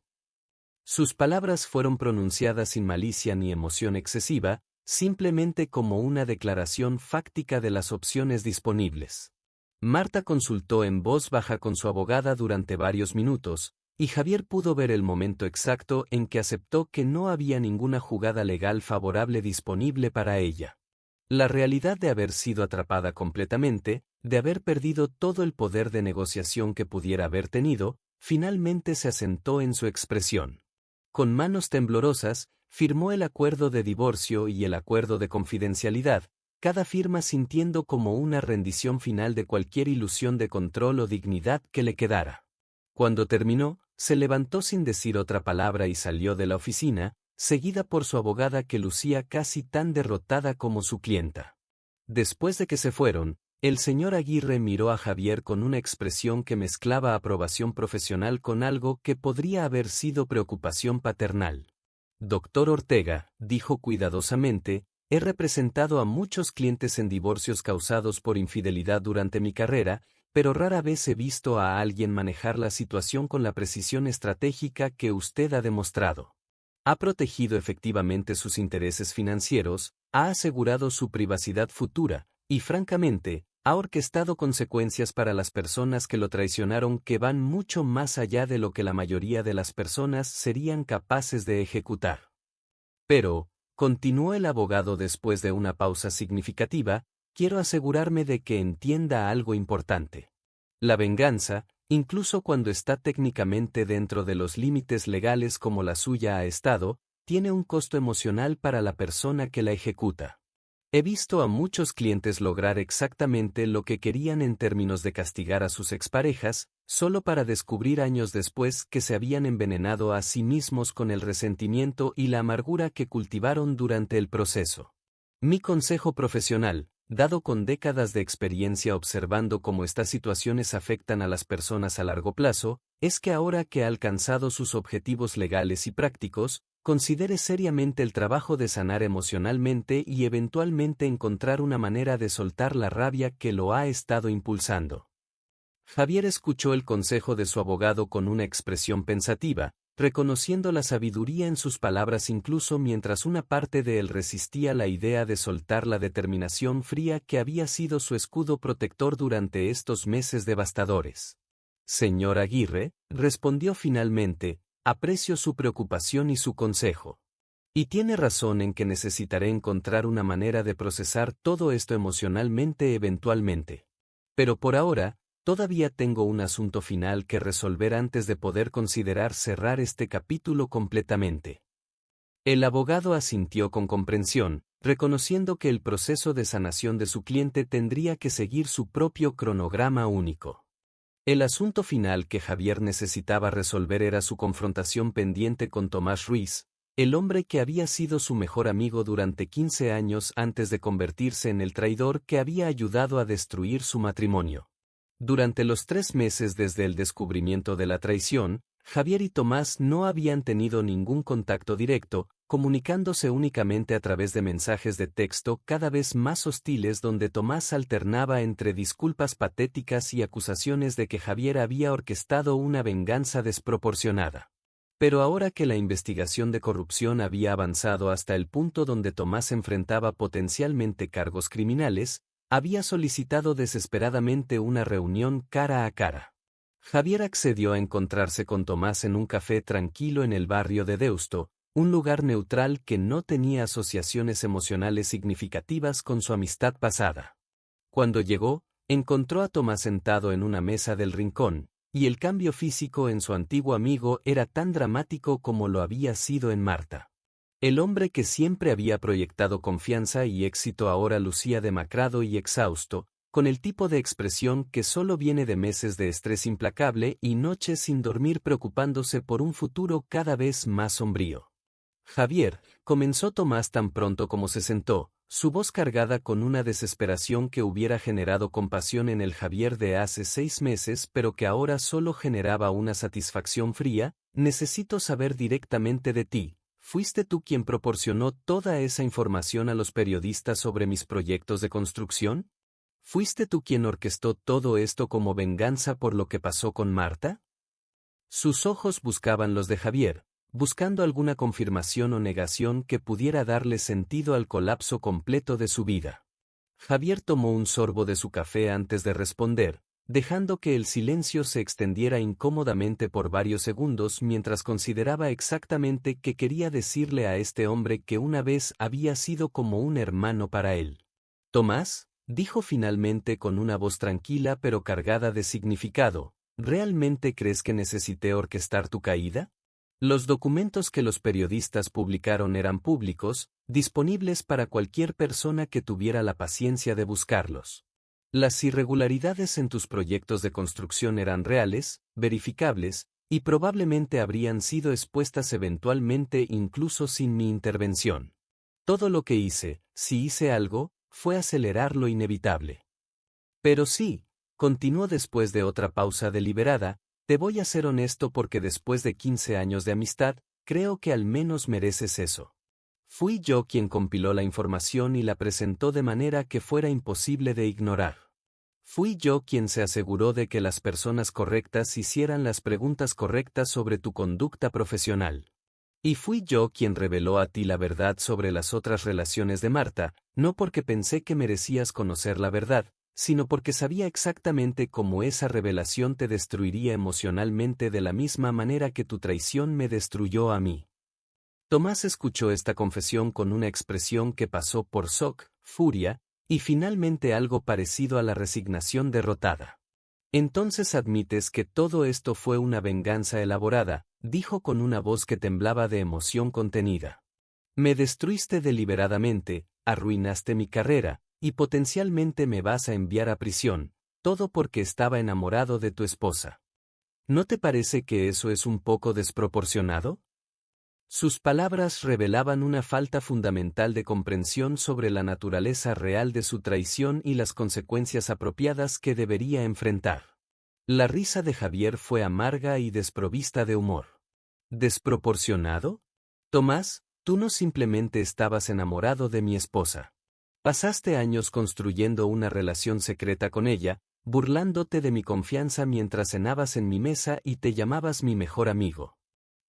Sus palabras fueron pronunciadas sin malicia ni emoción excesiva, simplemente como una declaración fáctica de las opciones disponibles. Marta consultó en voz baja con su abogada durante varios minutos, y Javier pudo ver el momento exacto en que aceptó que no había ninguna jugada legal favorable disponible para ella. La realidad de haber sido atrapada completamente, de haber perdido todo el poder de negociación que pudiera haber tenido, finalmente se asentó en su expresión. Con manos temblorosas, firmó el acuerdo de divorcio y el acuerdo de confidencialidad, cada firma sintiendo como una rendición final de cualquier ilusión de control o dignidad que le quedara. Cuando terminó, se levantó sin decir otra palabra y salió de la oficina, seguida por su abogada que lucía casi tan derrotada como su clienta. Después de que se fueron, el señor Aguirre miró a Javier con una expresión que mezclaba aprobación profesional con algo que podría haber sido preocupación paternal. Doctor Ortega, dijo cuidadosamente, he representado a muchos clientes en divorcios causados por infidelidad durante mi carrera, pero rara vez he visto a alguien manejar la situación con la precisión estratégica que usted ha demostrado. Ha protegido efectivamente sus intereses financieros, ha asegurado su privacidad futura, y francamente, ha orquestado consecuencias para las personas que lo traicionaron que van mucho más allá de lo que la mayoría de las personas serían capaces de ejecutar. Pero, continuó el abogado después de una pausa significativa, quiero asegurarme de que entienda algo importante. La venganza, incluso cuando está técnicamente dentro de los límites legales como la suya ha estado, tiene un costo emocional para la persona que la ejecuta. He visto a muchos clientes lograr exactamente lo que querían en términos de castigar a sus exparejas, solo para descubrir años después que se habían envenenado a sí mismos con el resentimiento y la amargura que cultivaron durante el proceso. Mi consejo profesional, dado con décadas de experiencia observando cómo estas situaciones afectan a las personas a largo plazo, es que ahora que ha alcanzado sus objetivos legales y prácticos, considere seriamente el trabajo de sanar emocionalmente y eventualmente encontrar una manera de soltar la rabia que lo ha estado impulsando. Javier escuchó el consejo de su abogado con una expresión pensativa, reconociendo la sabiduría en sus palabras incluso mientras una parte de él resistía la idea de soltar la determinación fría que había sido su escudo protector durante estos meses devastadores. Señor Aguirre, respondió finalmente, aprecio su preocupación y su consejo. Y tiene razón en que necesitaré encontrar una manera de procesar todo esto emocionalmente eventualmente. Pero por ahora, todavía tengo un asunto final que resolver antes de poder considerar cerrar este capítulo completamente. El abogado asintió con comprensión, reconociendo que el proceso de sanación de su cliente tendría que seguir su propio cronograma único. El asunto final que Javier necesitaba resolver era su confrontación pendiente con Tomás Ruiz, el hombre que había sido su mejor amigo durante 15 años antes de convertirse en el traidor que había ayudado a destruir su matrimonio. Durante los 3 meses desde el descubrimiento de la traición, Javier y Tomás no habían tenido ningún contacto directo, comunicándose únicamente a través de mensajes de texto cada vez más hostiles donde Tomás alternaba entre disculpas patéticas y acusaciones de que Javier había orquestado una venganza desproporcionada. Pero ahora que la investigación de corrupción había avanzado hasta el punto donde Tomás enfrentaba potencialmente cargos criminales, había solicitado desesperadamente una reunión cara a cara. Javier accedió a encontrarse con Tomás en un café tranquilo en el barrio de Deusto, un lugar neutral que no tenía asociaciones emocionales significativas con su amistad pasada. Cuando llegó, encontró a Tomás sentado en una mesa del rincón, y el cambio físico en su antiguo amigo era tan dramático como lo había sido en Marta. El hombre que siempre había proyectado confianza y éxito ahora lucía demacrado y exhausto, con el tipo de expresión que solo viene de meses de estrés implacable y noches sin dormir preocupándose por un futuro cada vez más sombrío. Javier, comenzó Tomás tan pronto como se sentó, su voz cargada con una desesperación que hubiera generado compasión en el Javier de hace 6 meses pero que ahora solo generaba una satisfacción fría, necesito saber directamente de ti. ¿Fuiste tú quien proporcionó toda esa información a los periodistas sobre mis proyectos de construcción? ¿Fuiste tú quien orquestó todo esto como venganza por lo que pasó con Marta? Sus ojos buscaban los de Javier, buscando alguna confirmación o negación que pudiera darle sentido al colapso completo de su vida. Javier tomó un sorbo de su café antes de responder, dejando que el silencio se extendiera incómodamente por varios segundos mientras consideraba exactamente qué quería decirle a este hombre que una vez había sido como un hermano para él. Tomás, dijo finalmente con una voz tranquila pero cargada de significado, ¿realmente crees que necesité orquestar tu caída? Los documentos que los periodistas publicaron eran públicos, disponibles para cualquier persona que tuviera la paciencia de buscarlos. Las irregularidades en tus proyectos de construcción eran reales, verificables, y probablemente habrían sido expuestas eventualmente incluso sin mi intervención. Todo lo que hice, si hice algo, fue acelerar lo inevitable. Pero sí, continuó después de otra pausa deliberada, te voy a ser honesto porque después de 15 años de amistad, creo que al menos mereces eso. Fui yo quien compiló la información y la presentó de manera que fuera imposible de ignorar. Fui yo quien se aseguró de que las personas correctas hicieran las preguntas correctas sobre tu conducta profesional. Y fui yo quien reveló a ti la verdad sobre las otras relaciones de Marta, no porque pensé que merecías conocer la verdad, sino porque sabía exactamente cómo esa revelación te destruiría emocionalmente de la misma manera que tu traición me destruyó a mí. Tomás escuchó esta confesión con una expresión que pasó por shock, furia, y finalmente algo parecido a la resignación derrotada. Entonces admites que todo esto fue una venganza elaborada, dijo con una voz que temblaba de emoción contenida. Me destruiste deliberadamente, arruinaste mi carrera, y potencialmente me vas a enviar a prisión, todo porque estaba enamorado de tu esposa. ¿No te parece que eso es un poco desproporcionado? Sus palabras revelaban una falta fundamental de comprensión sobre la naturaleza real de su traición y las consecuencias apropiadas que debería enfrentar. La risa de Javier fue amarga y desprovista de humor. ¿Desproporcionado? Tomás, tú no simplemente estabas enamorado de mi esposa. Pasaste años construyendo una relación secreta con ella, burlándote de mi confianza mientras cenabas en mi mesa y te llamabas mi mejor amigo.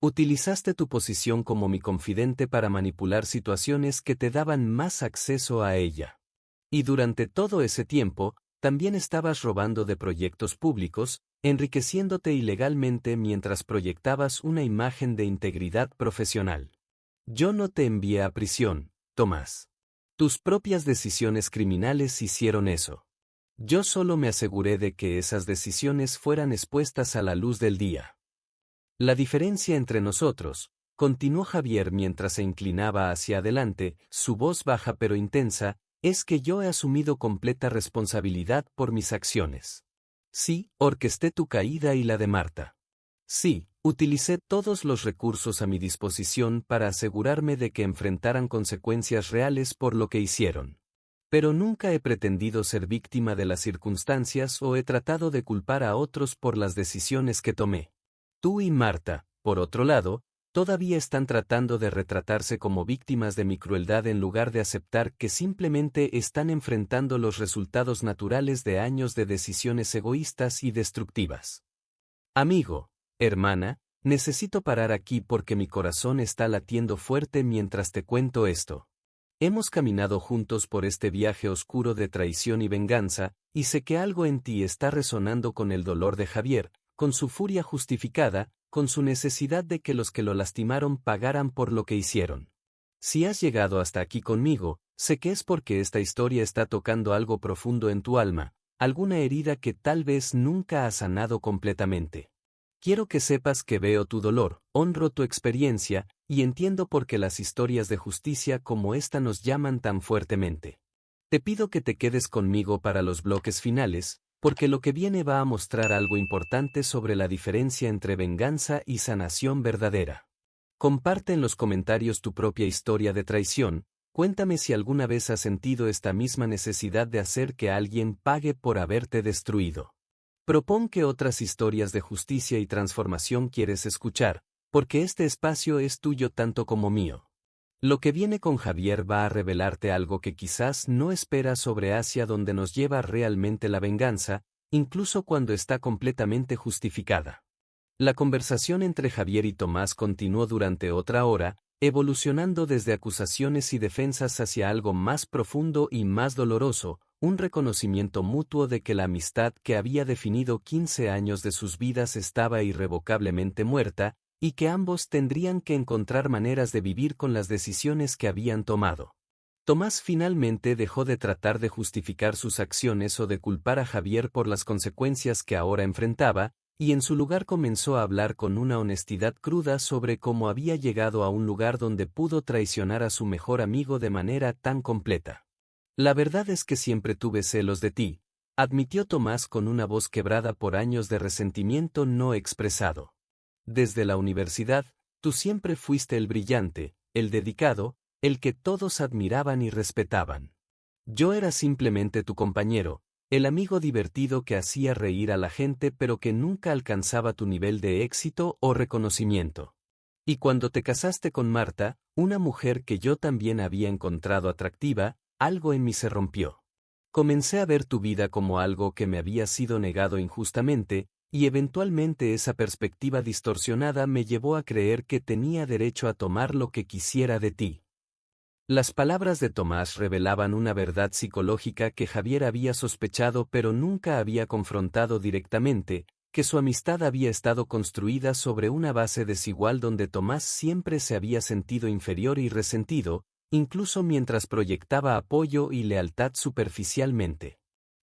Utilizaste tu posición como mi confidente para manipular situaciones que te daban más acceso a ella. Y durante todo ese tiempo, también estabas robando de proyectos públicos, enriqueciéndote ilegalmente mientras proyectabas una imagen de integridad profesional. Yo no te envié a prisión, Tomás. Tus propias decisiones criminales hicieron eso. Yo solo me aseguré de que esas decisiones fueran expuestas a la luz del día. La diferencia entre nosotros, continuó Javier mientras se inclinaba hacia adelante, su voz baja pero intensa, es que yo he asumido completa responsabilidad por mis acciones. Sí, orquesté tu caída y la de Marta. Sí, utilicé todos los recursos a mi disposición para asegurarme de que enfrentaran consecuencias reales por lo que hicieron. Pero nunca he pretendido ser víctima de las circunstancias o he tratado de culpar a otros por las decisiones que tomé. Tú y Marta, por otro lado, todavía están tratando de retratarse como víctimas de mi crueldad en lugar de aceptar que simplemente están enfrentando los resultados naturales de años de decisiones egoístas y destructivas. Amigo, hermana, necesito parar aquí porque mi corazón está latiendo fuerte mientras te cuento esto. Hemos caminado juntos por este viaje oscuro de traición y venganza, y sé que algo en ti está resonando con el dolor de Javier, con su furia justificada, con su necesidad de que los que lo lastimaron pagaran por lo que hicieron. Si has llegado hasta aquí conmigo, sé que es porque esta historia está tocando algo profundo en tu alma, alguna herida que tal vez nunca has sanado completamente. Quiero que sepas que veo tu dolor, honro tu experiencia, y entiendo por qué las historias de justicia como esta nos llaman tan fuertemente. Te pido que te quedes conmigo para los bloques finales, porque lo que viene va a mostrar algo importante sobre la diferencia entre venganza y sanación verdadera. Comparte en los comentarios tu propia historia de traición, cuéntame si alguna vez has sentido esta misma necesidad de hacer que alguien pague por haberte destruido. Propón qué otras historias de justicia y transformación quieres escuchar, porque este espacio es tuyo tanto como mío. Lo que viene con Javier va a revelarte algo que quizás no esperas sobre hacia donde nos lleva realmente la venganza, incluso cuando está completamente justificada. La conversación entre Javier y Tomás continuó durante otra hora, evolucionando desde acusaciones y defensas hacia algo más profundo y más doloroso, un reconocimiento mutuo de que la amistad que había definido 15 años de sus vidas estaba irrevocablemente muerta, y que ambos tendrían que encontrar maneras de vivir con las decisiones que habían tomado. Tomás finalmente dejó de tratar de justificar sus acciones o de culpar a Javier por las consecuencias que ahora enfrentaba, y en su lugar comenzó a hablar con una honestidad cruda sobre cómo había llegado a un lugar donde pudo traicionar a su mejor amigo de manera tan completa. La verdad es que siempre tuve celos de ti, admitió Tomás con una voz quebrada por años de resentimiento no expresado. Desde la universidad, tú siempre fuiste el brillante, el dedicado, el que todos admiraban y respetaban. Yo era simplemente tu compañero, el amigo divertido que hacía reír a la gente pero que nunca alcanzaba tu nivel de éxito o reconocimiento. Y cuando te casaste con Marta, una mujer que yo también había encontrado atractiva, algo en mí se rompió. Comencé a ver tu vida como algo que me había sido negado injustamente, y eventualmente esa perspectiva distorsionada me llevó a creer que tenía derecho a tomar lo que quisiera de ti. Las palabras de Tomás revelaban una verdad psicológica que Javier había sospechado pero nunca había confrontado directamente, que su amistad había estado construida sobre una base desigual donde Tomás siempre se había sentido inferior y resentido, incluso mientras proyectaba apoyo y lealtad superficialmente.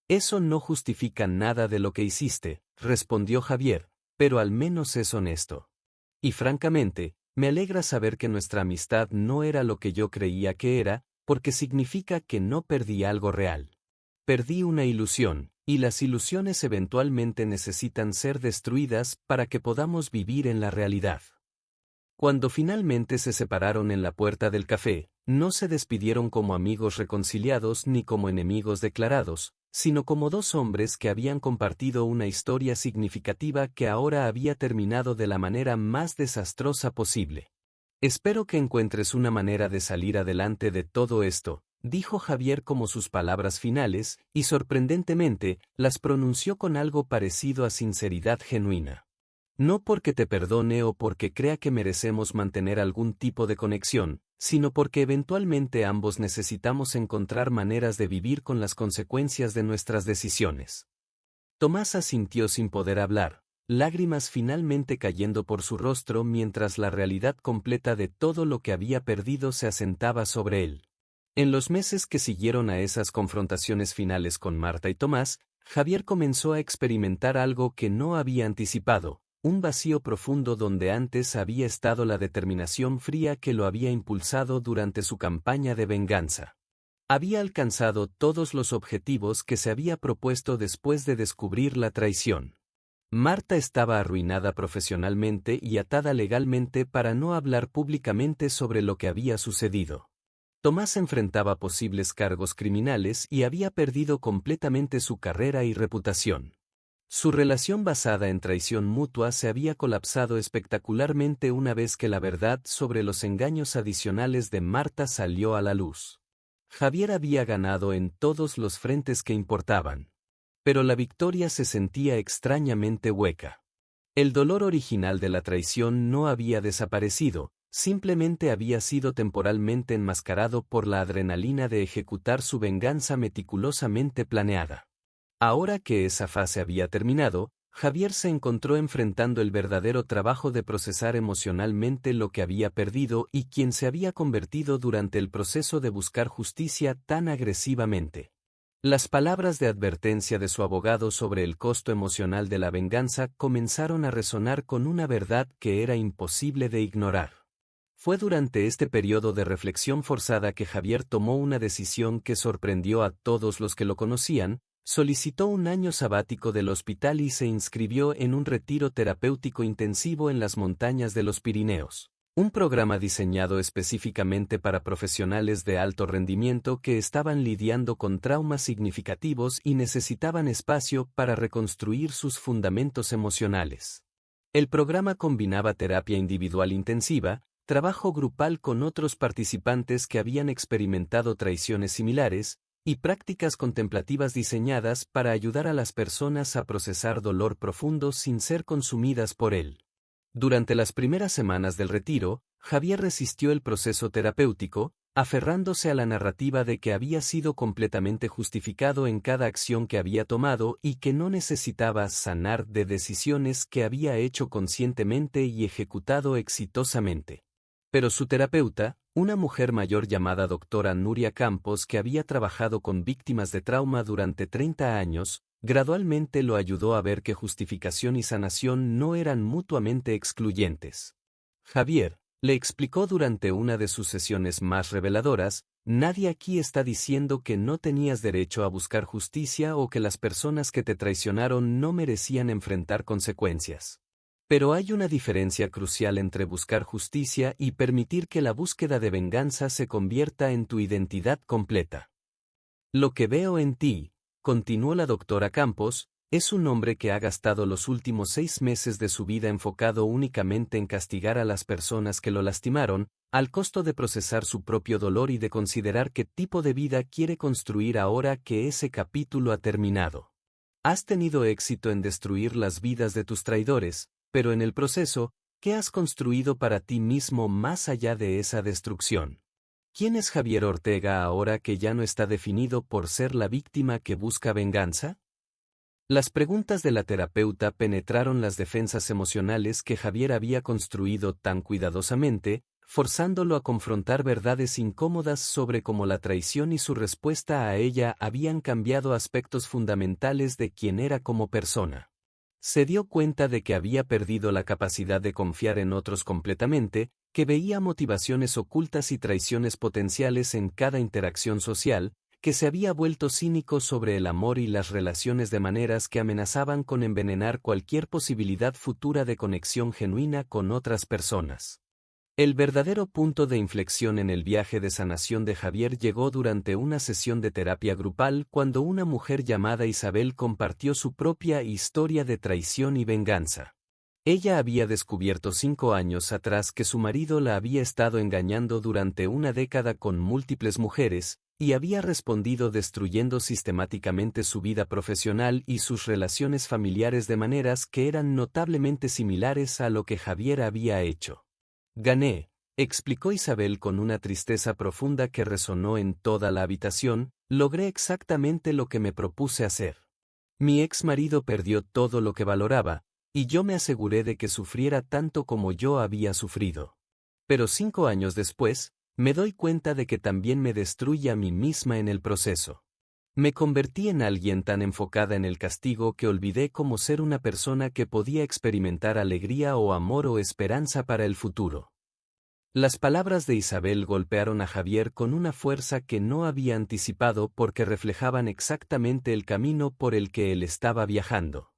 Eso no justifica nada de lo que hiciste, respondió Javier, pero al menos es honesto. Y francamente, me alegra saber que nuestra amistad no era lo que yo creía que era, porque significa que no perdí algo real. Perdí una ilusión, y las ilusiones eventualmente necesitan ser destruidas para que podamos vivir en la realidad. Cuando finalmente se separaron en la puerta del café, no se despidieron como amigos reconciliados ni como enemigos declarados, sino como dos hombres que habían compartido una historia significativa que ahora había terminado de la manera más desastrosa posible. Espero que encuentres una manera de salir adelante de todo esto, dijo Javier como sus palabras finales, y sorprendentemente, las pronunció con algo parecido a sinceridad genuina. No porque te perdone o porque crea que merecemos mantener algún tipo de conexión, sino porque eventualmente ambos necesitamos encontrar maneras de vivir con las consecuencias de nuestras decisiones. Tomás asintió sin poder hablar, lágrimas finalmente cayendo por su rostro mientras la realidad completa de todo lo que había perdido se asentaba sobre él. En los meses que siguieron a esas confrontaciones finales con Marta y Tomás, Javier comenzó a experimentar algo que no había anticipado. Un vacío profundo donde antes había estado la determinación fría que lo había impulsado durante su campaña de venganza. Había alcanzado todos los objetivos que se había propuesto después de descubrir la traición. Marta estaba arruinada profesionalmente y atada legalmente para no hablar públicamente sobre lo que había sucedido. Tomás enfrentaba posibles cargos criminales y había perdido completamente su carrera y reputación. Su relación basada en traición mutua se había colapsado espectacularmente una vez que la verdad sobre los engaños adicionales de Marta salió a la luz. Javier había ganado en todos los frentes que importaban. Pero la victoria se sentía extrañamente hueca. El dolor original de la traición no había desaparecido, simplemente había sido temporalmente enmascarado por la adrenalina de ejecutar su venganza meticulosamente planeada. Ahora que esa fase había terminado, Javier se encontró enfrentando el verdadero trabajo de procesar emocionalmente lo que había perdido y quien se había convertido durante el proceso de buscar justicia tan agresivamente. Las palabras de advertencia de su abogado sobre el costo emocional de la venganza comenzaron a resonar con una verdad que era imposible de ignorar. Fue durante este periodo de reflexión forzada que Javier tomó una decisión que sorprendió a todos los que lo conocían. Solicitó un año sabático del hospital y se inscribió en un retiro terapéutico intensivo en las montañas de los Pirineos, un programa diseñado específicamente para profesionales de alto rendimiento que estaban lidiando con traumas significativos y necesitaban espacio para reconstruir sus fundamentos emocionales. El programa combinaba terapia individual intensiva, trabajo grupal con otros participantes que habían experimentado traiciones similares, y prácticas contemplativas diseñadas para ayudar a las personas a procesar dolor profundo sin ser consumidas por él. Durante las primeras semanas del retiro, Javier resistió el proceso terapéutico, aferrándose a la narrativa de que había sido completamente justificado en cada acción que había tomado y que no necesitaba sanar de decisiones que había hecho conscientemente y ejecutado exitosamente. Pero su terapeuta, una mujer mayor llamada doctora Nuria Campos que había trabajado con víctimas de trauma durante 30 años, gradualmente lo ayudó a ver que justificación y sanación no eran mutuamente excluyentes. Javier, Le explicó durante una de sus sesiones más reveladoras: nadie aquí está diciendo que no tenías derecho a buscar justicia o que las personas que te traicionaron no merecían enfrentar consecuencias. Pero hay una diferencia crucial entre buscar justicia y permitir que la búsqueda de venganza se convierta en tu identidad completa. Lo que veo en ti, continuó la doctora Campos, es un hombre que ha gastado los últimos 6 meses de su vida enfocado únicamente en castigar a las personas que lo lastimaron, al costo de procesar su propio dolor y de considerar qué tipo de vida quiere construir ahora que ese capítulo ha terminado. Has tenido éxito en destruir las vidas de tus traidores, pero en el proceso, ¿qué has construido para ti mismo más allá de esa destrucción? ¿Quién es Javier Ortega ahora que ya no está definido por ser la víctima que busca venganza? Las preguntas de la terapeuta penetraron las defensas emocionales que Javier había construido tan cuidadosamente, forzándolo a confrontar verdades incómodas sobre cómo la traición y su respuesta a ella habían cambiado aspectos fundamentales de quién era como persona. Se dio cuenta de que había perdido la capacidad de confiar en otros completamente, que veía motivaciones ocultas y traiciones potenciales en cada interacción social, que se había vuelto cínico sobre el amor y las relaciones de maneras que amenazaban con envenenar cualquier posibilidad futura de conexión genuina con otras personas. El verdadero punto de inflexión en el viaje de sanación de Javier llegó durante una sesión de terapia grupal cuando una mujer llamada Isabel compartió su propia historia de traición y venganza. Ella había descubierto 5 años atrás que su marido la había estado engañando durante una década con múltiples mujeres, y había respondido destruyendo sistemáticamente su vida profesional y sus relaciones familiares de maneras que eran notablemente similares a lo que Javier había hecho. Gané, explicó Isabel con una tristeza profunda que resonó en toda la habitación, logré exactamente lo que me propuse hacer. Mi ex marido perdió todo lo que valoraba, y yo me aseguré de que sufriera tanto como yo había sufrido. Pero 5 años después, me doy cuenta de que también me destruye a mí misma en el proceso. Me convertí en alguien tan enfocada en el castigo que olvidé cómo ser una persona que podía experimentar alegría o amor o esperanza para el futuro. Las palabras de Isabel golpearon a Javier con una fuerza que no había anticipado porque reflejaban exactamente el camino por el que él estaba viajando.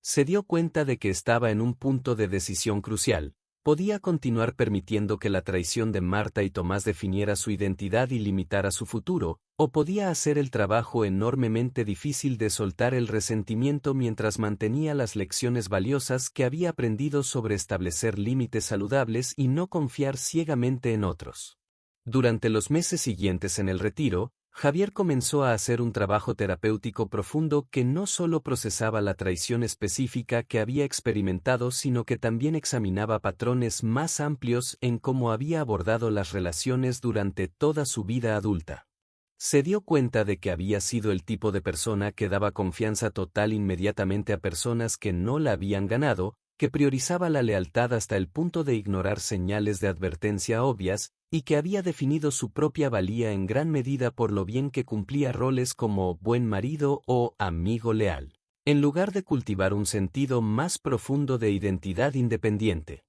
Se dio cuenta de que estaba en un punto de decisión crucial. Podía continuar permitiendo que la traición de Marta y Tomás definiera su identidad y limitara su futuro, o podía hacer el trabajo enormemente difícil de soltar el resentimiento mientras mantenía las lecciones valiosas que había aprendido sobre establecer límites saludables y no confiar ciegamente en otros. Durante los meses siguientes en el retiro, Javier comenzó a hacer un trabajo terapéutico profundo que no solo procesaba la traición específica que había experimentado, sino que también examinaba patrones más amplios en cómo había abordado las relaciones durante toda su vida adulta. Se dio cuenta de que había sido el tipo de persona que daba confianza total inmediatamente a personas que no la habían ganado, que priorizaba la lealtad hasta el punto de ignorar señales de advertencia obvias, y que había definido su propia valía en gran medida por lo bien que cumplía roles como buen marido o amigo leal, en lugar de cultivar un sentido más profundo de identidad independiente.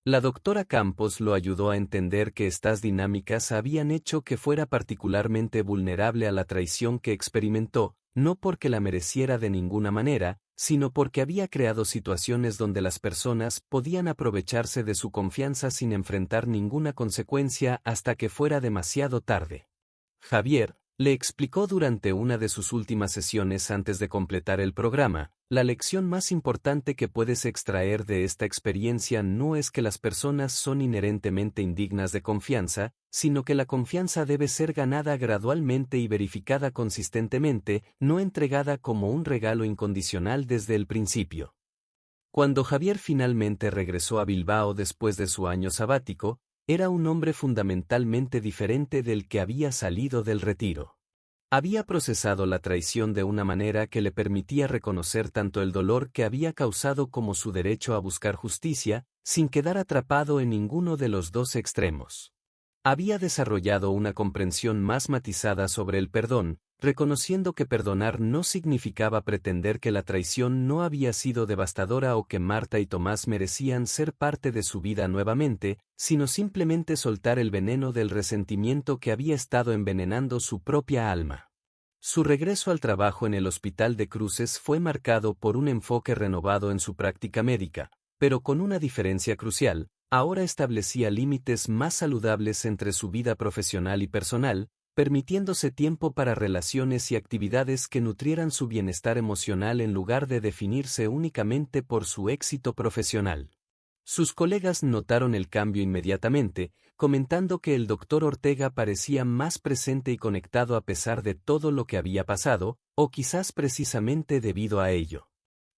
La doctora Campos lo ayudó a entender que estas dinámicas habían hecho que fuera particularmente vulnerable a la traición que experimentó, no porque la mereciera de ninguna manera, sino porque había creado situaciones donde las personas podían aprovecharse de su confianza sin enfrentar ninguna consecuencia hasta que fuera demasiado tarde. Javier le explicó durante una de sus últimas sesiones antes de completar el programa: la lección más importante que puedes extraer de esta experiencia no es que las personas son inherentemente indignas de confianza, sino que la confianza debe ser ganada gradualmente y verificada consistentemente, no entregada como un regalo incondicional desde el principio. Cuando Javier finalmente regresó a Bilbao después de su año sabático, era un hombre fundamentalmente diferente del que había salido del retiro. Había procesado la traición de una manera que le permitía reconocer tanto el dolor que había causado como su derecho a buscar justicia, sin quedar atrapado en ninguno de los dos extremos. Había desarrollado una comprensión más matizada sobre el perdón, reconociendo que perdonar no significaba pretender que la traición no había sido devastadora o que Marta y Tomás merecían ser parte de su vida nuevamente, sino simplemente soltar el veneno del resentimiento que había estado envenenando su propia alma. Su regreso al trabajo en el Hospital de Cruces fue marcado por un enfoque renovado en su práctica médica, pero con una diferencia crucial: ahora establecía límites más saludables entre su vida profesional y personal, permitiéndose tiempo para relaciones y actividades que nutrieran su bienestar emocional en lugar de definirse únicamente por su éxito profesional. Sus colegas notaron el cambio inmediatamente, comentando que el doctor Ortega parecía más presente y conectado a pesar de todo lo que había pasado, o quizás precisamente debido a ello.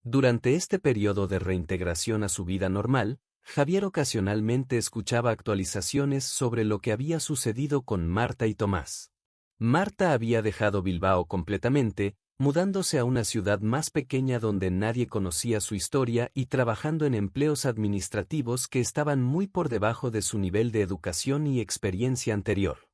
Durante este periodo de reintegración a su vida normal, Javier ocasionalmente escuchaba actualizaciones sobre lo que había sucedido con Marta y Tomás. Marta había dejado Bilbao completamente, mudándose a una ciudad más pequeña donde nadie conocía su historia y trabajando en empleos administrativos que estaban muy por debajo de su nivel de educación y experiencia anterior.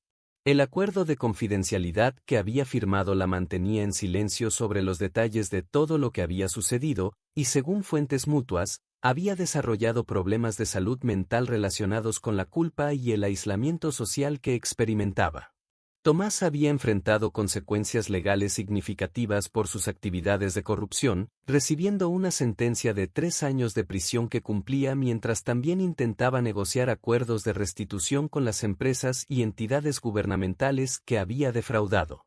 El acuerdo de confidencialidad que había firmado la mantenía en silencio sobre los detalles de todo lo que había sucedido, y según fuentes mutuas, había desarrollado problemas de salud mental relacionados con la culpa y el aislamiento social que experimentaba. Tomás había enfrentado consecuencias legales significativas por sus actividades de corrupción, recibiendo una sentencia de 3 años de prisión que cumplía mientras también intentaba negociar acuerdos de restitución con las empresas y entidades gubernamentales que había defraudado.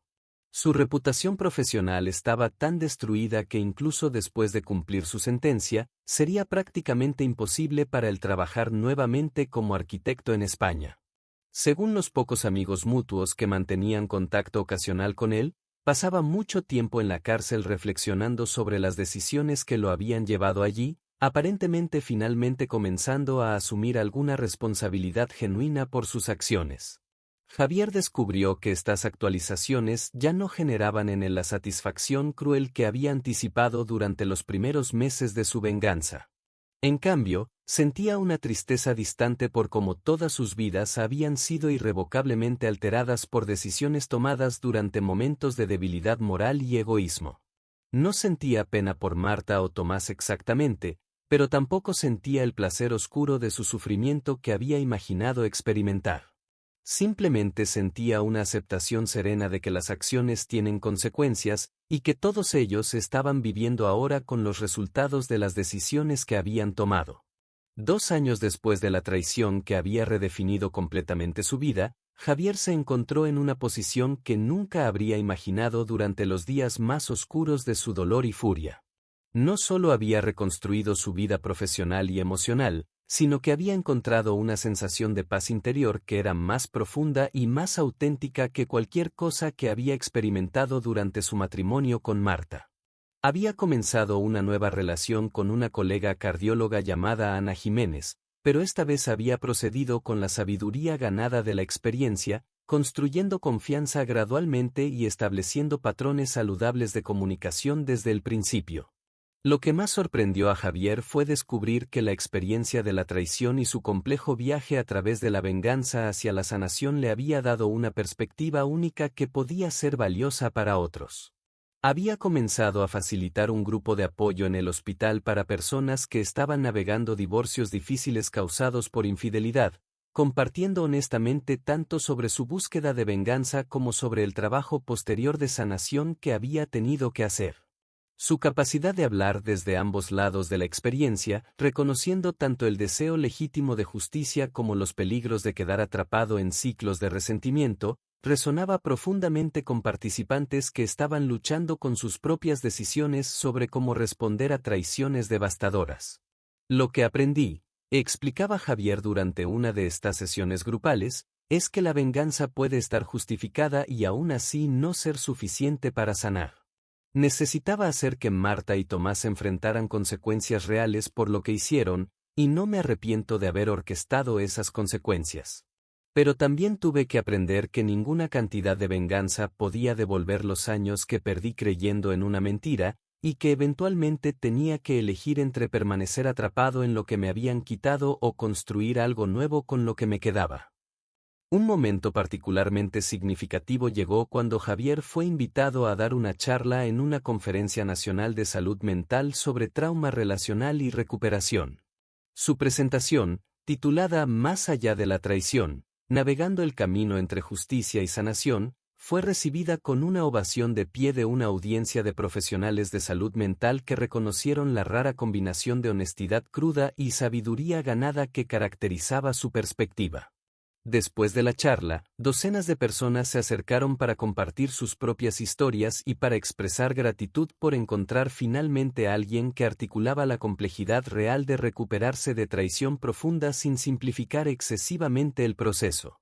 Su reputación profesional estaba tan destruida que incluso después de cumplir su sentencia, sería prácticamente imposible para él trabajar nuevamente como arquitecto en España. Según los pocos amigos mutuos que mantenían contacto ocasional con él, pasaba mucho tiempo en la cárcel reflexionando sobre las decisiones que lo habían llevado allí, aparentemente finalmente comenzando a asumir alguna responsabilidad genuina por sus acciones. Javier descubrió que estas actualizaciones ya no generaban en él la satisfacción cruel que había anticipado durante los primeros meses de su venganza. En cambio, sentía una tristeza distante por cómo todas sus vidas habían sido irrevocablemente alteradas por decisiones tomadas durante momentos de debilidad moral y egoísmo. No sentía pena por Marta o Tomás exactamente, pero tampoco sentía el placer oscuro de su sufrimiento que había imaginado experimentar. Simplemente sentía una aceptación serena de que las acciones tienen consecuencias, y que todos ellos estaban viviendo ahora con los resultados de las decisiones que habían tomado. 2 años después de la traición que había redefinido completamente su vida, Javier se encontró en una posición que nunca habría imaginado durante los días más oscuros de su dolor y furia. No solo había reconstruido su vida profesional y emocional, sino que había encontrado una sensación de paz interior que era más profunda y más auténtica que cualquier cosa que había experimentado durante su matrimonio con Marta. Había comenzado una nueva relación con una colega cardióloga llamada Ana Jiménez, pero esta vez había procedido con la sabiduría ganada de la experiencia, construyendo confianza gradualmente y estableciendo patrones saludables de comunicación desde el principio. Lo que más sorprendió a Javier fue descubrir que la experiencia de la traición y su complejo viaje a través de la venganza hacia la sanación le había dado una perspectiva única que podía ser valiosa para otros. Había comenzado a facilitar un grupo de apoyo en el hospital para personas que estaban navegando divorcios difíciles causados por infidelidad, compartiendo honestamente tanto sobre su búsqueda de venganza como sobre el trabajo posterior de sanación que había tenido que hacer. Su capacidad de hablar desde ambos lados de la experiencia, reconociendo tanto el deseo legítimo de justicia como los peligros de quedar atrapado en ciclos de resentimiento, resonaba profundamente con participantes que estaban luchando con sus propias decisiones sobre cómo responder a traiciones devastadoras. Lo que aprendí, explicaba Javier durante una de estas sesiones grupales, es que la venganza puede estar justificada y aún así no ser suficiente para sanar. Necesitaba hacer que Marta y Tomás enfrentaran consecuencias reales por lo que hicieron, y no me arrepiento de haber orquestado esas consecuencias. Pero también tuve que aprender que ninguna cantidad de venganza podía devolver los años que perdí creyendo en una mentira, y que eventualmente tenía que elegir entre permanecer atrapado en lo que me habían quitado o construir algo nuevo con lo que me quedaba. Un momento particularmente significativo llegó cuando Javier fue invitado a dar una charla en una conferencia nacional de salud mental sobre trauma relacional y recuperación. Su presentación, titulada Más allá de la traición, navegando el camino entre justicia y sanación, fue recibida con una ovación de pie de una audiencia de profesionales de salud mental que reconocieron la rara combinación de honestidad cruda y sabiduría ganada que caracterizaba su perspectiva. Después de la charla, docenas de personas se acercaron para compartir sus propias historias y para expresar gratitud por encontrar finalmente a alguien que articulaba la complejidad real de recuperarse de traición profunda sin simplificar excesivamente el proceso.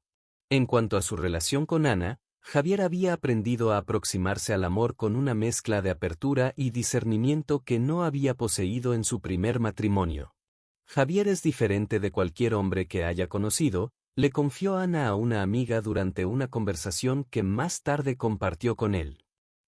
En cuanto a su relación con Ana, Javier había aprendido a aproximarse al amor con una mezcla de apertura y discernimiento que no había poseído en su primer matrimonio. Javier es diferente de cualquier hombre que haya conocido, le confió Ana a una amiga durante una conversación que más tarde compartió con él.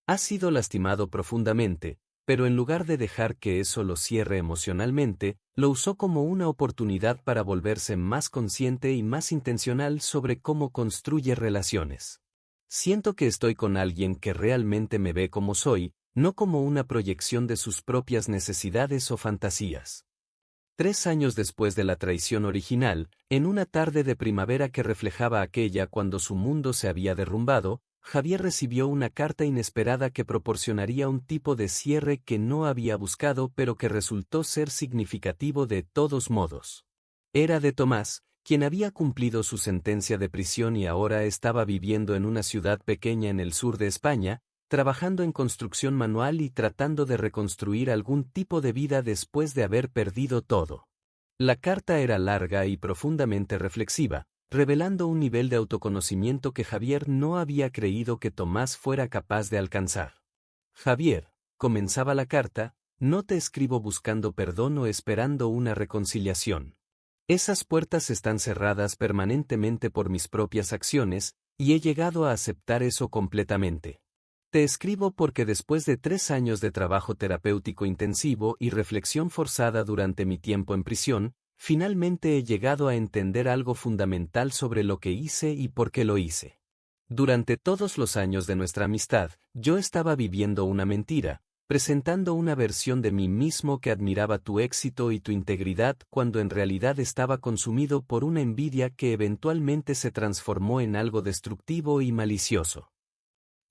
Ha sido lastimado profundamente, pero en lugar de dejar que eso lo cierre emocionalmente, lo usó como una oportunidad para volverse más consciente y más intencional sobre cómo construye relaciones. Siento que estoy con alguien que realmente me ve como soy, no como una proyección de sus propias necesidades o fantasías. 3 años después de la traición original, en una tarde de primavera que reflejaba aquella cuando su mundo se había derrumbado, Javier recibió una carta inesperada que proporcionaría un tipo de cierre que no había buscado pero que resultó ser significativo de todos modos. Era de Tomás, quien había cumplido su sentencia de prisión y ahora estaba viviendo en una ciudad pequeña en el sur de España, trabajando en construcción manual y tratando de reconstruir algún tipo de vida después de haber perdido todo. La carta era larga y profundamente reflexiva, revelando un nivel de autoconocimiento que Javier no había creído que Tomás fuera capaz de alcanzar. Javier, comenzaba la carta, no te escribo buscando perdón o esperando una reconciliación. Esas puertas están cerradas permanentemente por mis propias acciones, y he llegado a aceptar eso completamente. Te escribo porque después de 3 años de trabajo terapéutico intensivo y reflexión forzada durante mi tiempo en prisión, finalmente he llegado a entender algo fundamental sobre lo que hice y por qué lo hice. Durante todos los años de nuestra amistad, yo estaba viviendo una mentira, presentando una versión de mí mismo que admiraba tu éxito y tu integridad cuando en realidad estaba consumido por una envidia que eventualmente se transformó en algo destructivo y malicioso.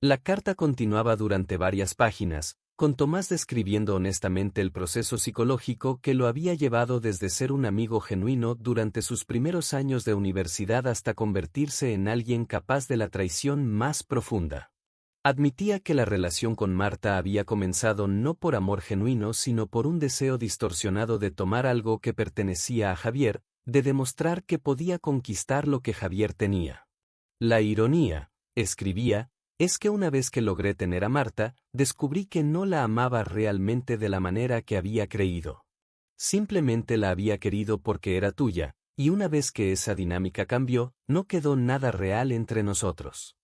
La carta continuaba durante varias páginas, con Tomás describiendo honestamente el proceso psicológico que lo había llevado desde ser un amigo genuino durante sus primeros años de universidad hasta convertirse en alguien capaz de la traición más profunda. Admitía que la relación con Marta había comenzado no por amor genuino sino por un deseo distorsionado de tomar algo que pertenecía a Javier, de demostrar que podía conquistar lo que Javier tenía. La ironía, escribía, es que una vez que logré tener a Marta, descubrí que no la amaba realmente de la manera que había creído. Simplemente la había querido porque era tuya, y una vez que esa dinámica cambió, no quedó nada real entre nosotros.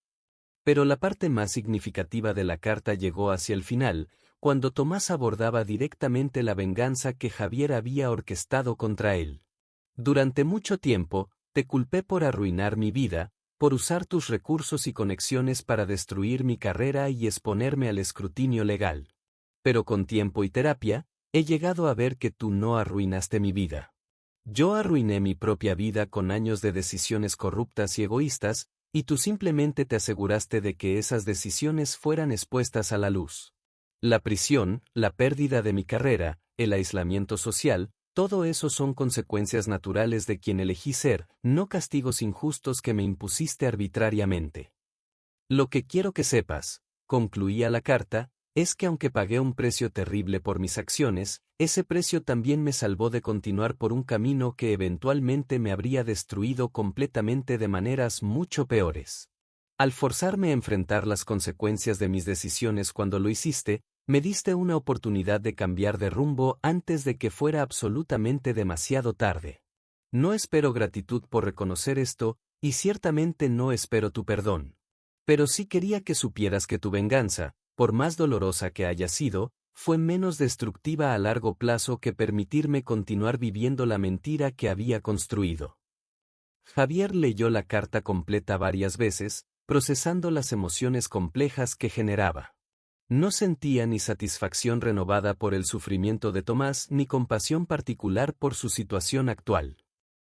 Pero la parte más significativa de la carta llegó hacia el final, cuando Tomás abordaba directamente la venganza que Javier había orquestado contra él. Durante mucho tiempo, te culpé por arruinar mi vida, por usar tus recursos y conexiones para destruir mi carrera y exponerme al escrutinio legal. Pero con tiempo y terapia, he llegado a ver que tú no arruinaste mi vida. Yo arruiné mi propia vida con años de decisiones corruptas y egoístas, y tú simplemente te aseguraste de que esas decisiones fueran expuestas a la luz. La prisión, la pérdida de mi carrera, el aislamiento social, todo eso son consecuencias naturales de quien elegí ser, no castigos injustos que me impusiste arbitrariamente. Lo que quiero que sepas, concluía la carta, es que aunque pagué un precio terrible por mis acciones, ese precio también me salvó de continuar por un camino que eventualmente me habría destruido completamente de maneras mucho peores. Al forzarme a enfrentar las consecuencias de mis decisiones cuando lo hiciste, me diste una oportunidad de cambiar de rumbo antes de que fuera absolutamente demasiado tarde. No espero gratitud por reconocer esto, y ciertamente no espero tu perdón. Pero sí quería que supieras que tu venganza, por más dolorosa que haya sido, fue menos destructiva a largo plazo que permitirme continuar viviendo la mentira que había construido. Javier leyó la carta completa varias veces, procesando las emociones complejas que generaba. No sentía ni satisfacción renovada por el sufrimiento de Tomás ni compasión particular por su situación actual.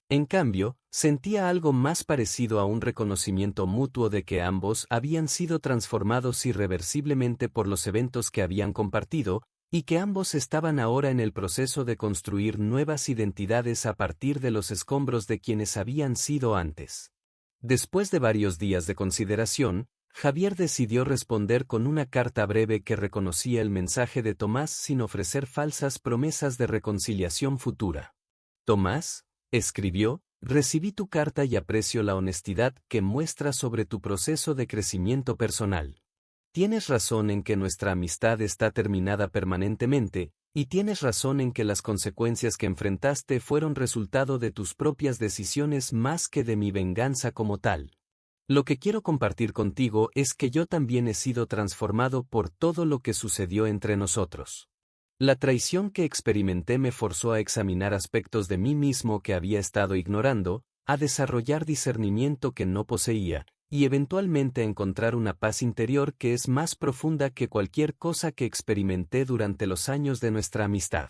En cambio, sentía algo más parecido a un reconocimiento mutuo de que ambos habían sido transformados irreversiblemente por los eventos que habían compartido, y que ambos estaban ahora en el proceso de construir nuevas identidades a partir de los escombros de quienes habían sido antes. Después de varios días de consideración, Javier decidió responder con una carta breve que reconocía el mensaje de Tomás sin ofrecer falsas promesas de reconciliación futura. Tomás, escribió, recibí tu carta y aprecio la honestidad que muestras sobre tu proceso de crecimiento personal. Tienes razón en que nuestra amistad está terminada permanentemente, y tienes razón en que las consecuencias que enfrentaste fueron resultado de tus propias decisiones más que de mi venganza como tal. Lo que quiero compartir contigo es que yo también he sido transformado por todo lo que sucedió entre nosotros. La traición que experimenté me forzó a examinar aspectos de mí mismo que había estado ignorando, a desarrollar discernimiento que no poseía, y eventualmente a encontrar una paz interior que es más profunda que cualquier cosa que experimenté durante los años de nuestra amistad.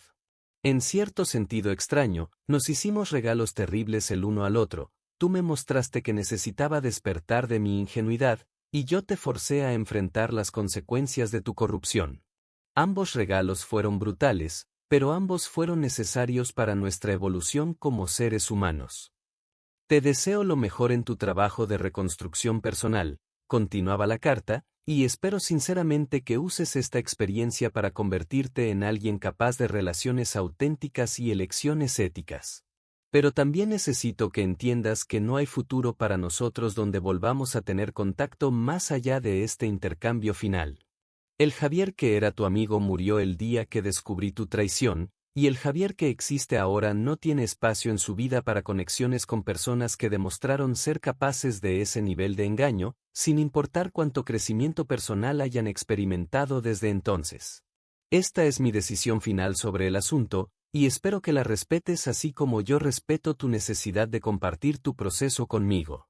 En cierto sentido extraño, nos hicimos regalos terribles el uno al otro. Tú me mostraste que necesitaba despertar de mi ingenuidad, y yo te forcé a enfrentar las consecuencias de tu corrupción. Ambos regalos fueron brutales, pero ambos fueron necesarios para nuestra evolución como seres humanos. Te deseo lo mejor en tu trabajo de reconstrucción personal, continuaba la carta, y espero sinceramente que uses esta experiencia para convertirte en alguien capaz de relaciones auténticas y elecciones éticas. Pero también necesito que entiendas que no hay futuro para nosotros donde volvamos a tener contacto más allá de este intercambio final. El Javier que era tu amigo murió el día que descubrí tu traición, y el Javier que existe ahora no tiene espacio en su vida para conexiones con personas que demostraron ser capaces de ese nivel de engaño, sin importar cuánto crecimiento personal hayan experimentado desde entonces. Esta es mi decisión final sobre el asunto, y espero que la respetes así como yo respeto tu necesidad de compartir tu proceso conmigo.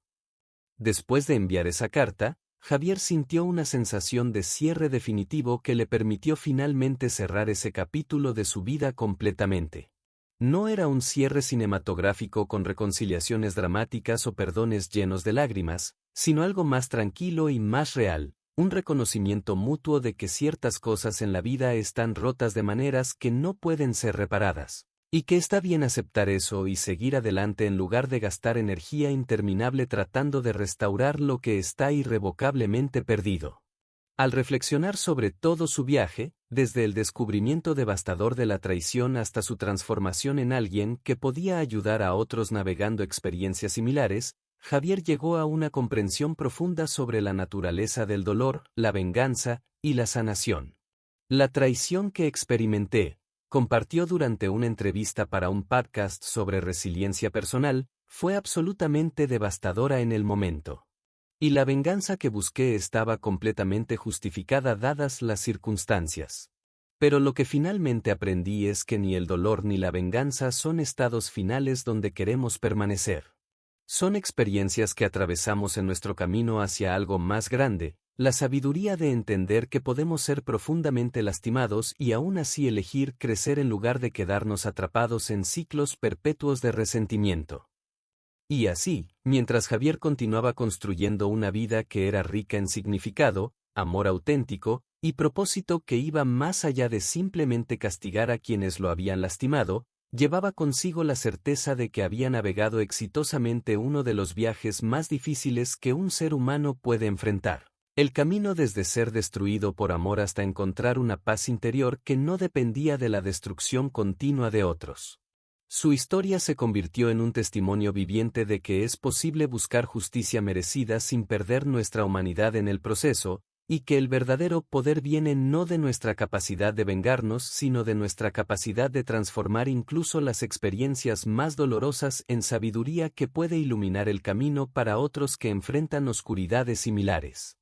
Después de enviar esa carta, Javier sintió una sensación de cierre definitivo que le permitió finalmente cerrar ese capítulo de su vida completamente. No era un cierre cinematográfico con reconciliaciones dramáticas o perdones llenos de lágrimas, sino algo más tranquilo y más real, un reconocimiento mutuo de que ciertas cosas en la vida están rotas de maneras que no pueden ser reparadas. Y que está bien aceptar eso y seguir adelante en lugar de gastar energía interminable tratando de restaurar lo que está irrevocablemente perdido. Al reflexionar sobre todo su viaje, desde el descubrimiento devastador de la traición hasta su transformación en alguien que podía ayudar a otros navegando experiencias similares, Javier llegó a una comprensión profunda sobre la naturaleza del dolor, la venganza y la sanación. La traición que experimenté, compartió durante una entrevista para un podcast sobre resiliencia personal, fue absolutamente devastadora en el momento. Y la venganza que busqué estaba completamente justificada dadas las circunstancias. Pero lo que finalmente aprendí es que ni el dolor ni la venganza son estados finales donde queremos permanecer. Son experiencias que atravesamos en nuestro camino hacia algo más grande, la sabiduría de entender que podemos ser profundamente lastimados y aún así elegir crecer en lugar de quedarnos atrapados en ciclos perpetuos de resentimiento. Y así, mientras Javier continuaba construyendo una vida que era rica en significado, amor auténtico, y propósito que iba más allá de simplemente castigar a quienes lo habían lastimado, llevaba consigo la certeza de que había navegado exitosamente uno de los viajes más difíciles que un ser humano puede enfrentar. El camino desde ser destruido por amor hasta encontrar una paz interior que no dependía de la destrucción continua de otros. Su historia se convirtió en un testimonio viviente de que es posible buscar justicia merecida sin perder nuestra humanidad en el proceso, y que el verdadero poder viene no de nuestra capacidad de vengarnos sino de nuestra capacidad de transformar incluso las experiencias más dolorosas en sabiduría que puede iluminar el camino para otros que enfrentan oscuridades similares.